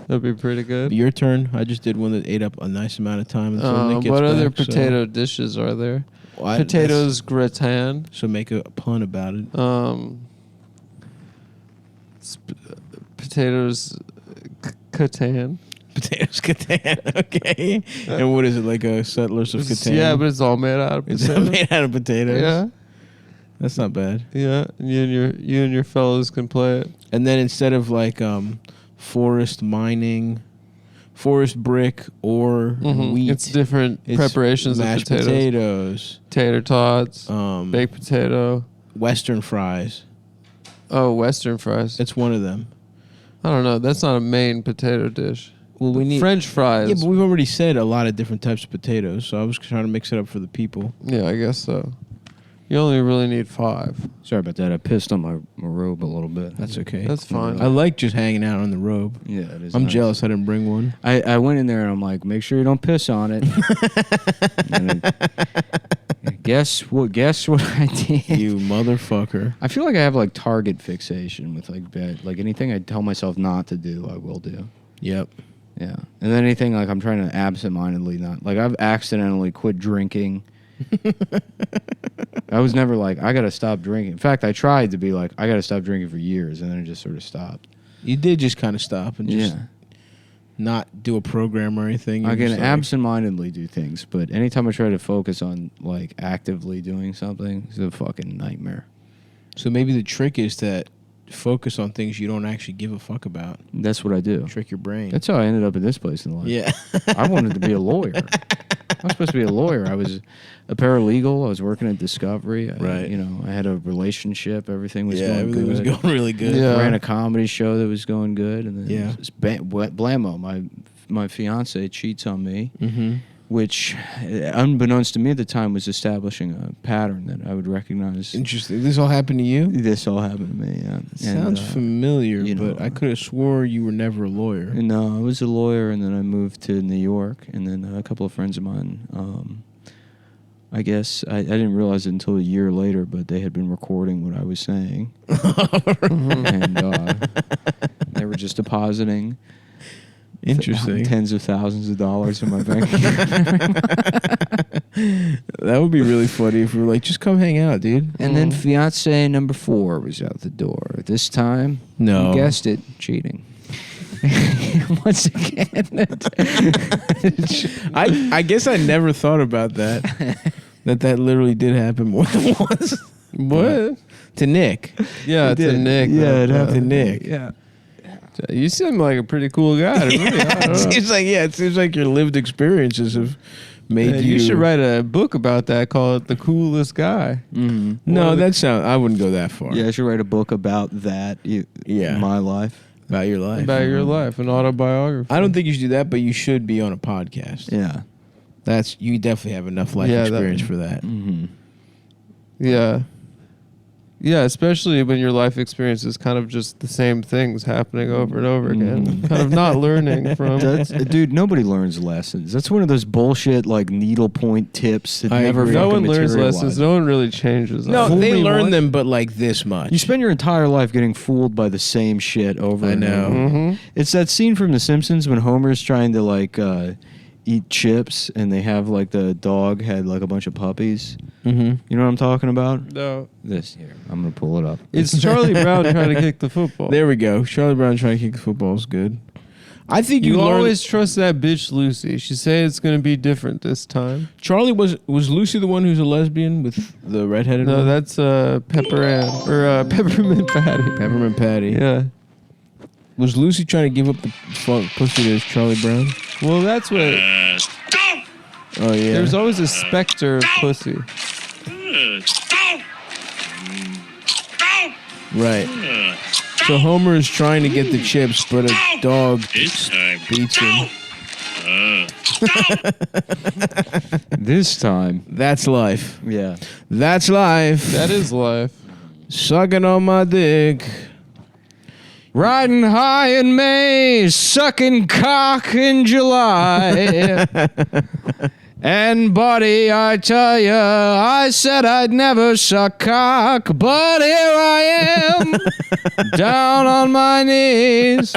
That'd be pretty good. Your turn. I just did one that ate up a nice amount of time until Nick gets What other back, so- potato dishes are there? Well, Potatoes gratin. So make a pun about it. Potatoes Catan. Potatoes Catan. Okay. And what is it, like a Settlers of Catan? Yeah, but it's all made out of It's potatoes. made out of potatoes. Yeah, That's not bad. yeah. And you and your fellows can play it. And then instead of like forest mining, forest brick or wheat, It's different it's preparations of mashed potatoes. Tater tots, baked potato. Western fries. Oh, Western fries. That's one of them. I don't know. That's not a main potato dish. Well, we need French fries. Yeah, but we've already said a lot of different types of potatoes, so I was trying to mix it up for the people. Yeah, I guess so. You only really need 5. Sorry about that. I pissed on my robe a little bit. That's okay. That's fine. I like just hanging out on the robe. Yeah, it is. I'm nice. jealous I didn't bring one. I went in there and I'm like, make sure you don't piss on it. And then, guess what I did? You motherfucker. I feel like I have like target fixation with like bad, like anything I tell myself not to do, I will do. Yep. Yeah. And then anything like I'm trying to absentmindedly not, like I've accidentally quit drinking. I was never like, I got to stop drinking. In fact, I tried to be like, I got to stop drinking for years, and then it just sort of stopped. You did just kind of stop and just Yeah. not do a program or anything. I You're can just like- absentmindedly do things, but anytime I try to focus on like actively doing something, it's a fucking nightmare. So maybe the trick is that focus on things you don't actually give a fuck about. That's what I do. Trick your brain. That's how I ended up in this place in life. yeah. I wanted to be a lawyer. I was supposed to be a lawyer. I was a paralegal. I was working at Discovery. Right. I had a relationship. Everything was going everything good. was going really good. Yeah. I ran a comedy show that was going good, and then Yeah. blammo. My fiance cheats on me, Mm-hmm. which, unbeknownst to me at the time, was establishing a pattern that I would recognize. Interesting. This all happened to you? This all happened to me. Yeah. Sounds familiar, you know, but I could have swore you were never a lawyer. No, I was a lawyer, and then I moved to New York, and then a couple of friends of mine, I guess, I didn't realize it until a year later, but they had been recording what I was saying. And they were just depositing Interesting. tens of thousands of dollars in my bank account. That would be really funny if we were like, just come hang out, dude. And then fiance number 4 was out the door. This time, No. you guessed it, cheating. Once again. I guess I never thought about that. that literally did happen more than once. What? To Nick. Yeah, It to did. Nick. Yeah, it happened to Nick. Yeah. You seem like a pretty cool guy to me. I It don't know. seems like your lived experiences have made Yeah, you. you should write a book about that called "The Coolest Guy." Mm-hmm. No, that sound. I wouldn't go that far. Yeah, I should write a book about that. Yeah. My life. About your life. About your life, an autobiography. I don't think you should do that, but you should be on a podcast. Yeah. You definitely have enough life Yeah, experience for that. Mm-hmm. Yeah. Yeah, especially when your life experience is kind of just the same things happening over and over again. Kind of not learning from. Dude, nobody learns lessons. That's one of those bullshit like needlepoint tips that I never agree. No fucking one learns materialize. lessons. No one really changes. No, them. they Fool me learn once. them, but like this much. You spend your entire life getting fooled by the same shit over I and know. over. Mhm. It's that scene from The Simpsons when Homer's trying to like eat chips and they have like the dog had like a bunch of puppies. Mm-hmm. You know what I'm talking about? No, This here. I'm gonna pull it up. it's Charlie Brown trying to kick the football. There we go. Charlie Brown trying to kick the football is good. I think You learn. always trust that bitch Lucy. She say it's going to be different this time. Charlie was Lucy the one who's a lesbian with the redheaded No, one? that's Pepper Ann or Peppermint Patty. Peppermint Patty. Yeah. Was Lucy trying to give up the pussy to Charlie Brown? Well, that's what. Oh yeah. There's always a specter of pussy. Right. So Homer is trying to get the chips, but a dog beats him. This time. That's life. Yeah. That's life. That is life. Sucking on my dick. Riding high in May, sucking cock in July. And buddy, I tell ya, I said I'd never suck cock, but here I am, down on my knees.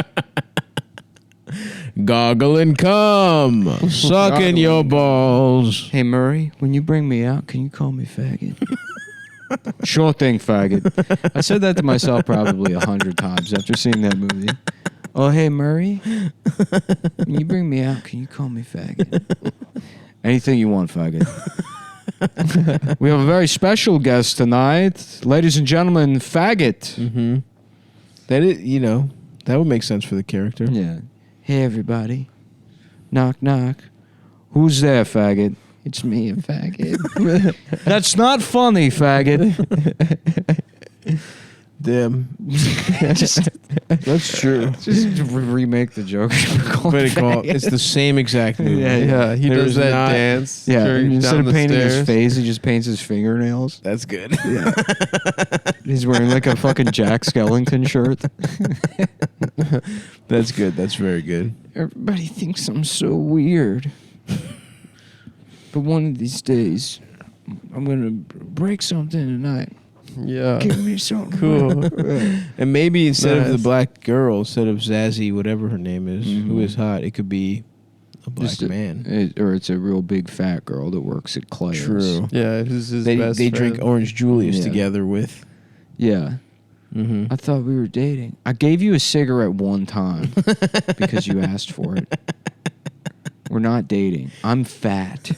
Goggle and cum. Sucking your balls. Hey Murray, when you bring me out, can you call me faggot? Sure thing, faggot. I said that to myself probably 100 times after seeing that movie. Oh, hey Murray, when you bring me out, can you call me faggot? Anything you want, faggot. We have a very special guest tonight. Ladies and gentlemen, faggot. Mm-hmm. That is, that would make sense for the character. Yeah. Hey, everybody. Knock, knock. Who's there, faggot? It's me, a faggot. That's not funny, faggot. Damn. That's true. Just remake the joke. It's the same exact movie. Yeah, he There's does that not- dance. Yeah, during- instead down of the painting stairs. his face, he just paints his fingernails. That's good. He's wearing like a fucking Jack Skellington shirt. That's good. That's very good. Everybody thinks I'm so weird. But one of these days, I'm going to break something tonight. Yeah. Give me something. Cool. And maybe instead of the Nice. black girl, instead of Zazie, whatever her name is, Mhm. who is hot, it could be a black Just a- man. or it's a real big fat girl that works at Claire's. True. Yeah, who's his They best drink friend. Orange Julius Yeah. together with. Yeah. Mm-hmm. I thought we were dating. I gave you a cigarette one time because you asked for it. We're not dating. I'm fat.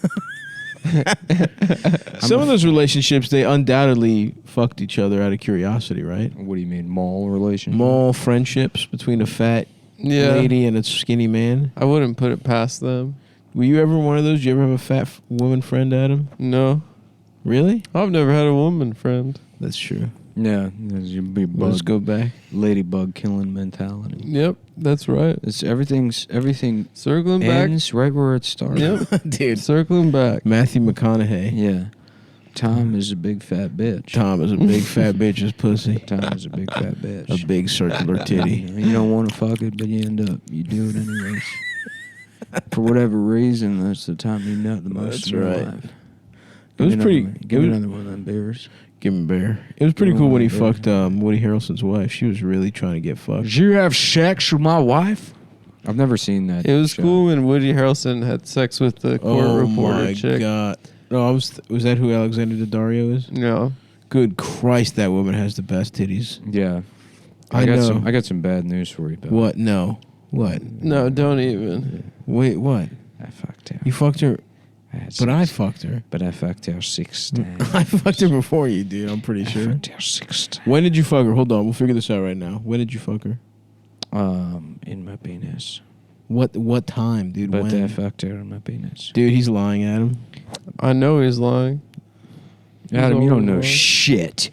Some of those relationships, they undoubtedly fucked each other out of curiosity, right? What do you mean, mall relation? Mall friendships between a fat lady and a skinny man. I wouldn't put it past them. Were you ever one of those? Did you ever have a fat woman friend, Adam? No. Really? I've never had a woman friend. That's true. Yeah, you'd be Let's go back. ladybug killing mentality. Yep, that's right. It's everything Circling back. ends right where it started. Yep. Dude. Circling back. Matthew McConaughey. Yeah. Tom is a big fat bitch. Tom is a big fat bitch's pussy. Tom is a big fat bitch. A big circular titty. You don't want to fuck it, but you do it anyways. For whatever reason, that's the time you nut the most That's in your right. life. It was pretty. Give me another one of them beers. Give him a bear. It was pretty cool when he fucked Woody Harrelson's wife. She was really trying to get fucked. Did you have sex with my wife? I've never seen that. It was show. cool when Woody Harrelson had sex with the court reporter chick. God! No, was that who Alexander Daddario is? No. Good Christ, that woman has the best titties. Yeah. I know. I got some bad news for you, Bill. What? No. What? No, don't even. Wait, what? I fucked her. You fucked her, but I fucked her. But I fucked her 6 times. I fucked her before you, dude. I'm pretty sure. fucked her 6 times. When did you fuck her? Hold on, we'll figure this out right now. When did you fuck her? In my penis. What time, dude? But when? I fucked her in my penis. Dude, he's lying, Adam. I know he's lying. Adam, you don't know He's Shit.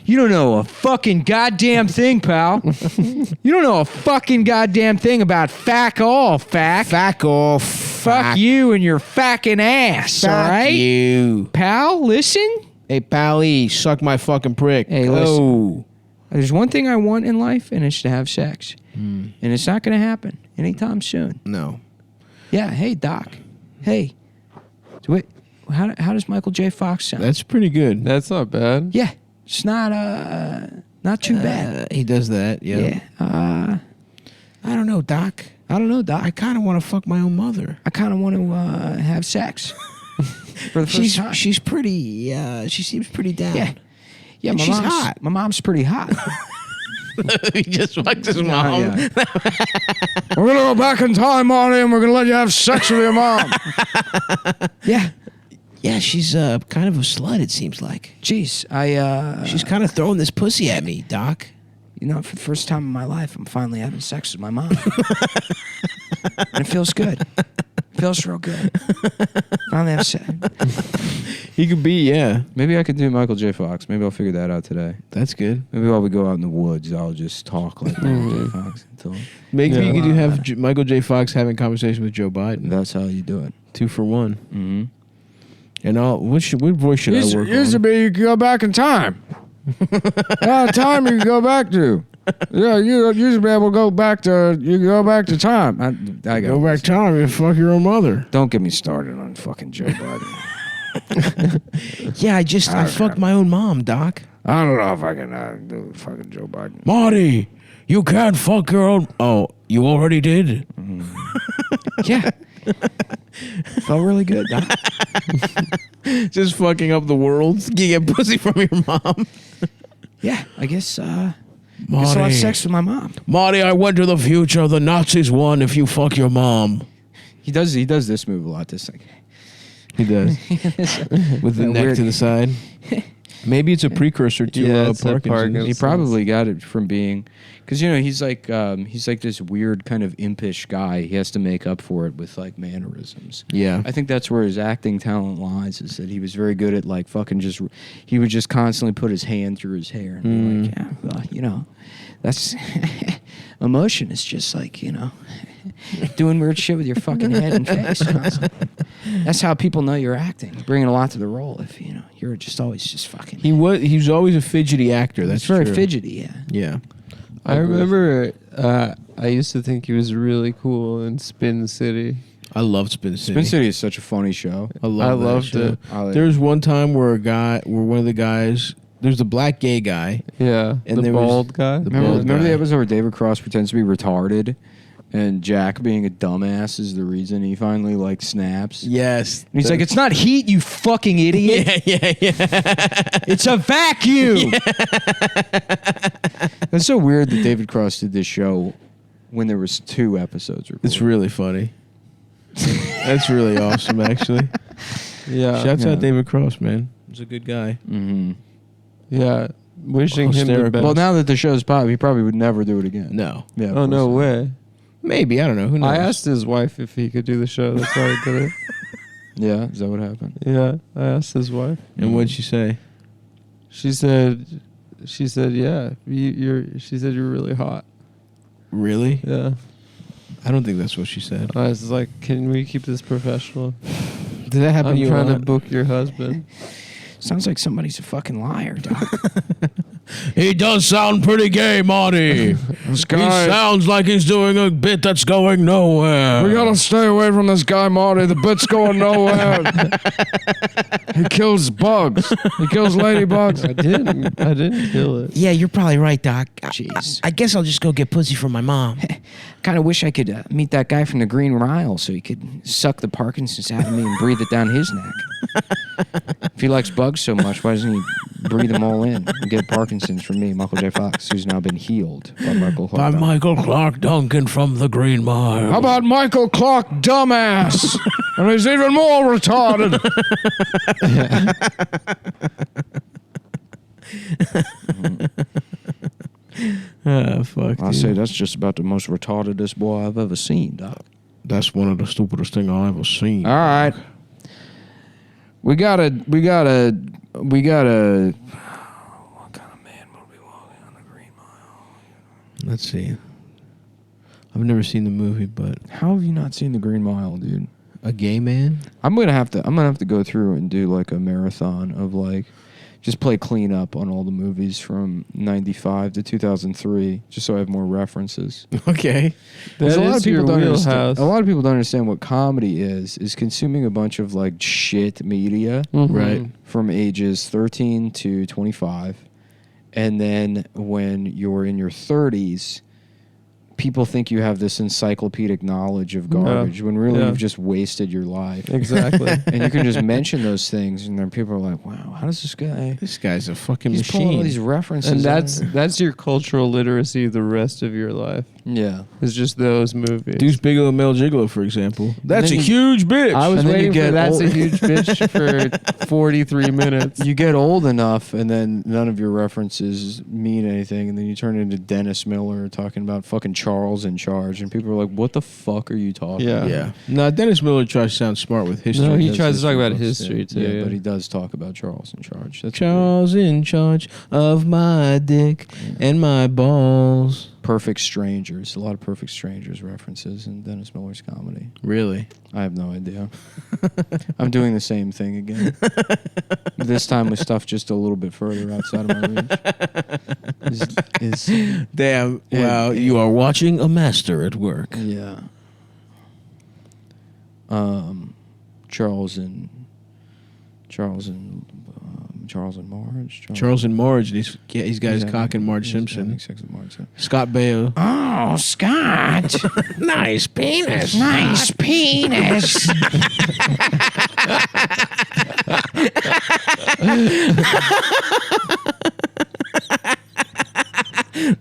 You don't know a fucking goddamn thing, pal. You don't know a fucking goddamn thing about fuck all, fack. Fuck off. Fuck you and your fucking ass, all right? you. Pal, listen. Hey, Pally, suck my fucking prick. Hey, Oh. There's one thing I want in life, and it's to have sex. And it's not going to happen anytime soon. No. Yeah, hey, Doc. Hey. Wait, how does Michael J. Fox sound? That's pretty good. That's not bad. Yeah, it's not too bad. He does that, yeah. Yeah. I don't know, Doc. I don't know, Doc. I kind of want to fuck my own mother. I kind of want to have sex for the first time. She's pretty, she seems pretty down. Yeah. Yeah, And my she's mom's hot. My mom's pretty hot. He just fucked his mom. Yeah. We're gonna go back in time, Marty, and we're gonna let you have sex with your mom. Yeah. Yeah, she's kind of a slut, it seems like. Jeez, She's kind of throwing this pussy at me, Doc. you know, for the first time in my life, I'm finally having sex with my mom. And it feels good. It feels real good. Finally have sex. He could be, yeah. Maybe I could do Michael J. Fox. Maybe I'll figure that out today. That's good. Maybe while we go out in the woods, I'll just talk like Michael J. Fox until Maybe Yeah. you could have Michael J. Fox having a conversation with Joe Biden. that's how you do it. 2 for 1. Mm-hmm. And what voice should I work on? be you could go back in time. Time you can go back to. Yeah, you used to be able to go back to. You go back to time. I got Go back time and fuck your own mother. Don't get me started on fucking Joe Biden. Yeah, I fucked my own mom, Doc. I don't know if I can do fucking Joe Biden. Marty, you can't fuck your own. Oh, you already did? Yeah. Felt really good, Doc. Just fucking up the world. You get pussy from your mom. Yeah, I guess I'll Marty, have sex with my mom. Marty, I went to the future. The Nazis won if you fuck your mom. He does this move a lot. This thing. He does. With the neck Weird. to the side. Maybe it's a precursor to Yeah, it's a Parkinson's. Parkinson's. He probably got it from being, because you know he's like this weird kind of impish guy. He has to make up for it with like mannerisms. Yeah. I think that's where his acting talent lies. Is that he was very good at like fucking just. He would just constantly put his hand through his hair and be like, yeah, well, you know, that's emotion is just like, you know, doing weird shit with your fucking head and face constantly. That's how people know you're acting, bringing a lot to the role. If you know you're just always just fucking. He was always a fidgety actor. That's It's very true. fidgety, yeah. Yeah. I remember I used to think he was really cool in Spin City. I loved Spin City. Spin City is such a funny show. I I loved loved it. There was one time where one of the guys, there's the black gay guy. Yeah, And the there was bald guy. the Remember, bald remember the guy. episode where David Cross pretends to be retarded, and Jack being a dumbass is the reason he finally like snaps. Yes. And he's like, it's not heat, you fucking idiot. Yeah. It's a vacuum. That's so weird that David Cross did this show when there was 2 episodes recorded. It's really funny. That's really awesome, actually. Yeah. Shouts Yeah. out David Cross, man. He's a good guy. Mm-hmm. Yeah. Wishing him the Hysterical. best. Well, now that the show's pop, he probably would never do it again. No. Yeah. of Oh, no course not. way. Maybe. I don't know. Who knows? I asked his wife if he could do the show. That's why he did it. Yeah, is that what happened? Yeah, I asked his wife. And what'd she say? She said, yeah, she said you're really hot. Really? Yeah. I don't think that's what she said. I was like, can we keep this professional? Did that happen I'm to you? trying a to lot? book your husband. Sounds like somebody's a fucking liar, Doc. He does sound pretty gay, Marty. He guy- sounds like he's doing a bit that's going nowhere. We gotta stay away from this guy, Marty. The bit's going nowhere. He kills bugs. He kills ladybugs. I didn't kill it. Yeah, you're probably right, Doc. Jeez. I guess I'll just go get pussy from my mom. Kind of wish I could meet that guy from the Green Mile so he could suck the Parkinson's out of me and breathe it down his neck. If he likes bugs so much, why doesn't he breathe them all in and get Parkinson's from me, Michael J. Fox, who's now been healed by Michael Clark. Duncan. Michael Clark Duncan from the Green Mile. How about Michael Clark, dumbass? And he's even more retarded. Fuck. I dude. say that's just about the most retardedest boy I've ever seen, Doc. That's one of the stupidest things I've ever seen. All right. We gotta. What kind of man would be walking on the Green Mile? Let's see. I've never seen the movie, but How have you not seen the Green Mile, dude? a gay man? I'm gonna have to go through and do like a marathon of like just play clean up on all the movies from 95 to 2003 just so I have more references. Okay. Because That is your wheelhouse. a lot of people don't understand what comedy is consuming a bunch of like shit media Right. from ages 13 to 25. And then when you're in your 30s, people think you have this encyclopedic knowledge of garbage when really Yeah. you've just wasted your life. Exactly. And you can just mention those things, and then people are like, "Wow, how does this guy? This guy's a fucking He's pulling all machine. these references." And out." that's your cultural literacy the rest of your life. yeah. It's just those movies. Deuce Bigelow, Mel Gigolo, for example. That's a then you- huge bitch. I was And then you waiting for get that's a old- huge bitch for 43 minutes. You get old enough, and then none of your references mean anything, and then you turn into Dennis Miller talking about fucking Charles in Charge, and people are like, "What the fuck are you talking?" Yeah. about? yeah. No, Dennis Miller tries to sound smart with history. No, he Does tries to talk about books, history, too, Yeah, yeah. but he does talk about Charles in Charge. That's Charles in charge of my dick and my balls. Perfect Strangers. A lot of Perfect Strangers references in Dennis Miller's comedy. Really? I have no idea. I'm doing the same thing again. This time with stuff just a little bit further outside of my reach. Is Damn. Yeah. Wow. You are watching a master at work. yeah. Charles and Marge. Charles and Marge. And he's got his cock and Marge Having Simpson. sex with Marge Simpson. Scott Baio. Oh, Scott. Nice penis. Nice penis.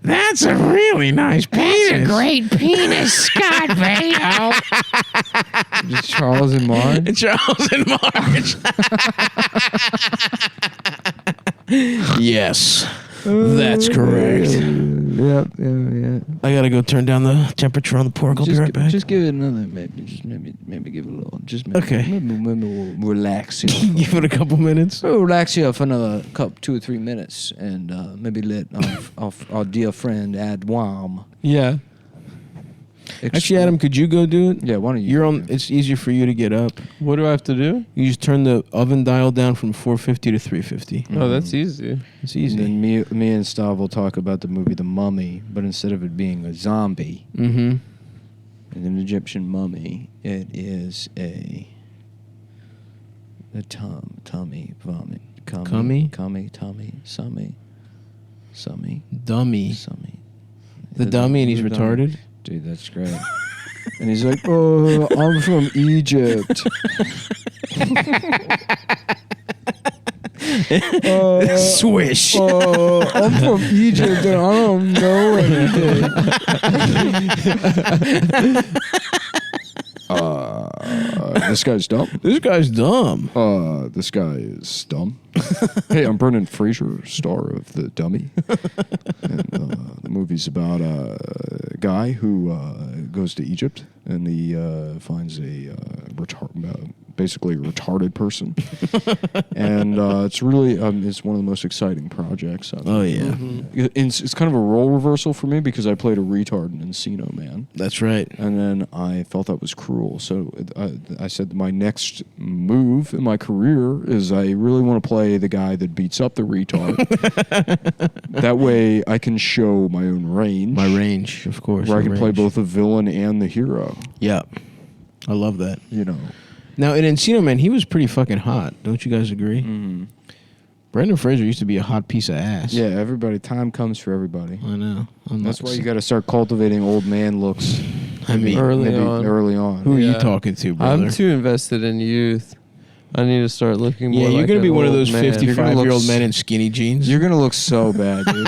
That's a really nice penis. Great penis, Scott Baio. Just Charles and Marge. Charles and Marge. Yes, that's correct. Yep, yeah. I gotta go turn down the temperature on the pork. I'll be right back. Just give it another, maybe give it a little. Just maybe, Okay. Maybe we'll relax here. Give it a couple minutes. We'll relax here for another 2 or 3 minutes, and maybe let our dear friend Adwam. Yeah. Actually, Adam, could you go do it? Yeah, why don't you? You're on. It's easier for you to get up. What do I have to do? You just turn the oven dial down from 450 to 350. Oh, that's easy. It's And easy. then me and Stav will talk about the movie The Mummy, but instead of it being a zombie Mm-hmm. and an Egyptian mummy, it is a tummy vomit. Cummy? Summy. Dummy. The dummy, and he's The dummy. retarded. Dude, that's great. And he's like, "Oh, I'm from Egypt." Swish. Oh, I'm from Egypt and I don't know anything. This guy's dumb. This guy's dumb. This guy is dumb. Hey, I'm Brendan Fraser, star of The Dummy. And the movie's about a guy who goes to Egypt and he finds a basically a retarded person. And it's really it's one of the most exciting projects. Oh, yeah. Mm-hmm. It's kind of a role reversal for me because I played a retard in Encino Man. That's right. And then I felt that was cruel. So I said my next move in my career is I really want to play the guy that beats up the retard. That way I can show my own range. My range, of course. Where I can your play range. both the villain and the hero. Yeah. I love that. You know. Now, in Encino Man, he was pretty fucking hot. Don't you guys agree? Mm-hmm. Brendan Fraser used to be a hot piece of ass. Yeah, everybody. Time comes for everybody. I know. That's why you got to start cultivating old man looks. I mean, Early maybe on. early on. who are you Yeah. talking to, brother? I'm too invested in youth. I need to start looking more Yeah, you're like going to be an one of old those man. 55-year-old men in skinny jeans. You're gonna look so bad, dude.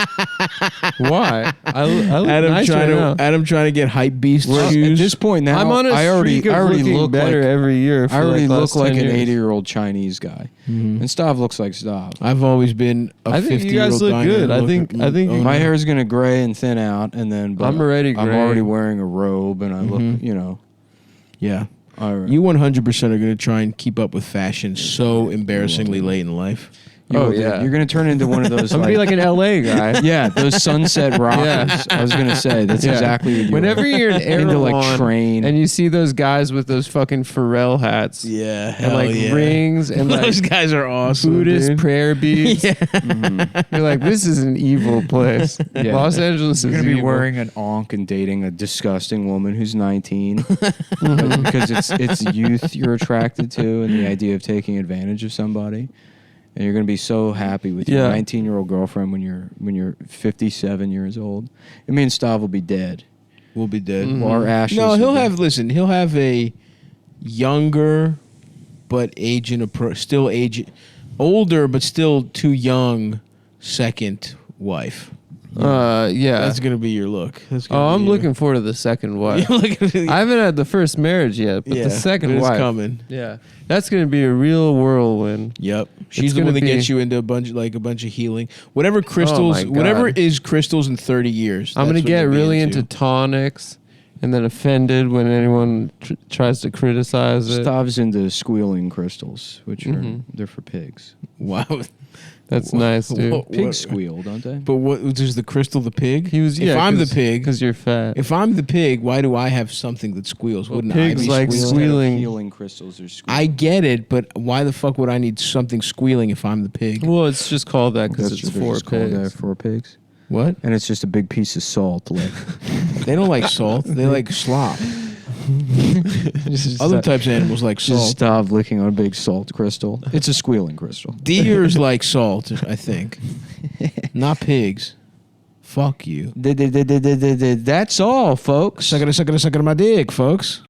Why? I look Adam nice trying right now. Adam trying to get hype beast At shoes. this point now, I'm on a I already streak of looking look better like every year. For I already like look last like 10 an years. 80-year-old Chinese guy, Mhm. and Stav looks like Stav. I've always been a I think you 50-year-old guys look diner good. I think owner. My hair is gonna gray and thin out, and then but I'm already I'm gray. already wearing a robe, and I look, Mhm. you know, Yeah. I- You 100% are going to try and keep up with fashion so embarrassingly late in life. you Oh, will do. yeah. You're gonna turn into one of those. I'm gonna be like an LA guy. yeah, those sunset rockers. Yeah. I was gonna say that's Yeah. exactly what you Whenever are. you're in into like Erewhon train. and you see those guys with those fucking Pharrell hats Yeah. and like rings and like Those guys are awesome. Buddhist dude. prayer beads, Mhm. you're like, this is an evil place. Yeah. Los Angeles You're is gonna be evil. wearing an onk and dating a disgusting woman who's 19 because it's youth you're attracted to and the idea of taking advantage of somebody, and you're gonna be so happy with your Yeah. 19-year-old girlfriend when you're 57 years old. And me and Stav will be dead. We'll be dead. Mhm. Well, our ashes. No, will he'll be- have. Listen, he'll have a younger, but older, but still too young, second wife. Yeah. That's gonna be your look. That's gonna Oh, be I'm your- looking forward to the second wife. You're looking- I haven't had the first marriage yet, but Yeah, the second it's wife coming. Yeah, that's gonna be a real whirlwind. Yep, she's the gonna one that be- gets you into a bunch of healing. Whatever crystals, God. whatever is crystals in 30 years. I'm that's gonna what get you'll be really into tonics, and then offended when anyone tries to criticize it. Stav's into squealing crystals, which are Mhm. they're for pigs. Wow. That's nice, dude. Whoa. Pigs What- squeal, don't they? But what is the crystal the pig? He was. If Yeah, I'm the pig, because you're fat. if I'm the pig, why do I have something that squeals? Well, Wouldn't pigs I be like squealing? squealing. Healing crystals are squealing. I get it, but why the fuck would I need something squealing if I'm the pig? Well, it's just called that because That's it's they're four just called pigs. for pigs. What? And it's just a big piece of salt. Like They don't like salt. They like slop. Other types of animals like just salt. Stav licking on a big salt crystal. It's a squealing crystal. Deers like salt, I think. Not pigs. Fuck you. That's all, folks. Suck it, my dick, folks.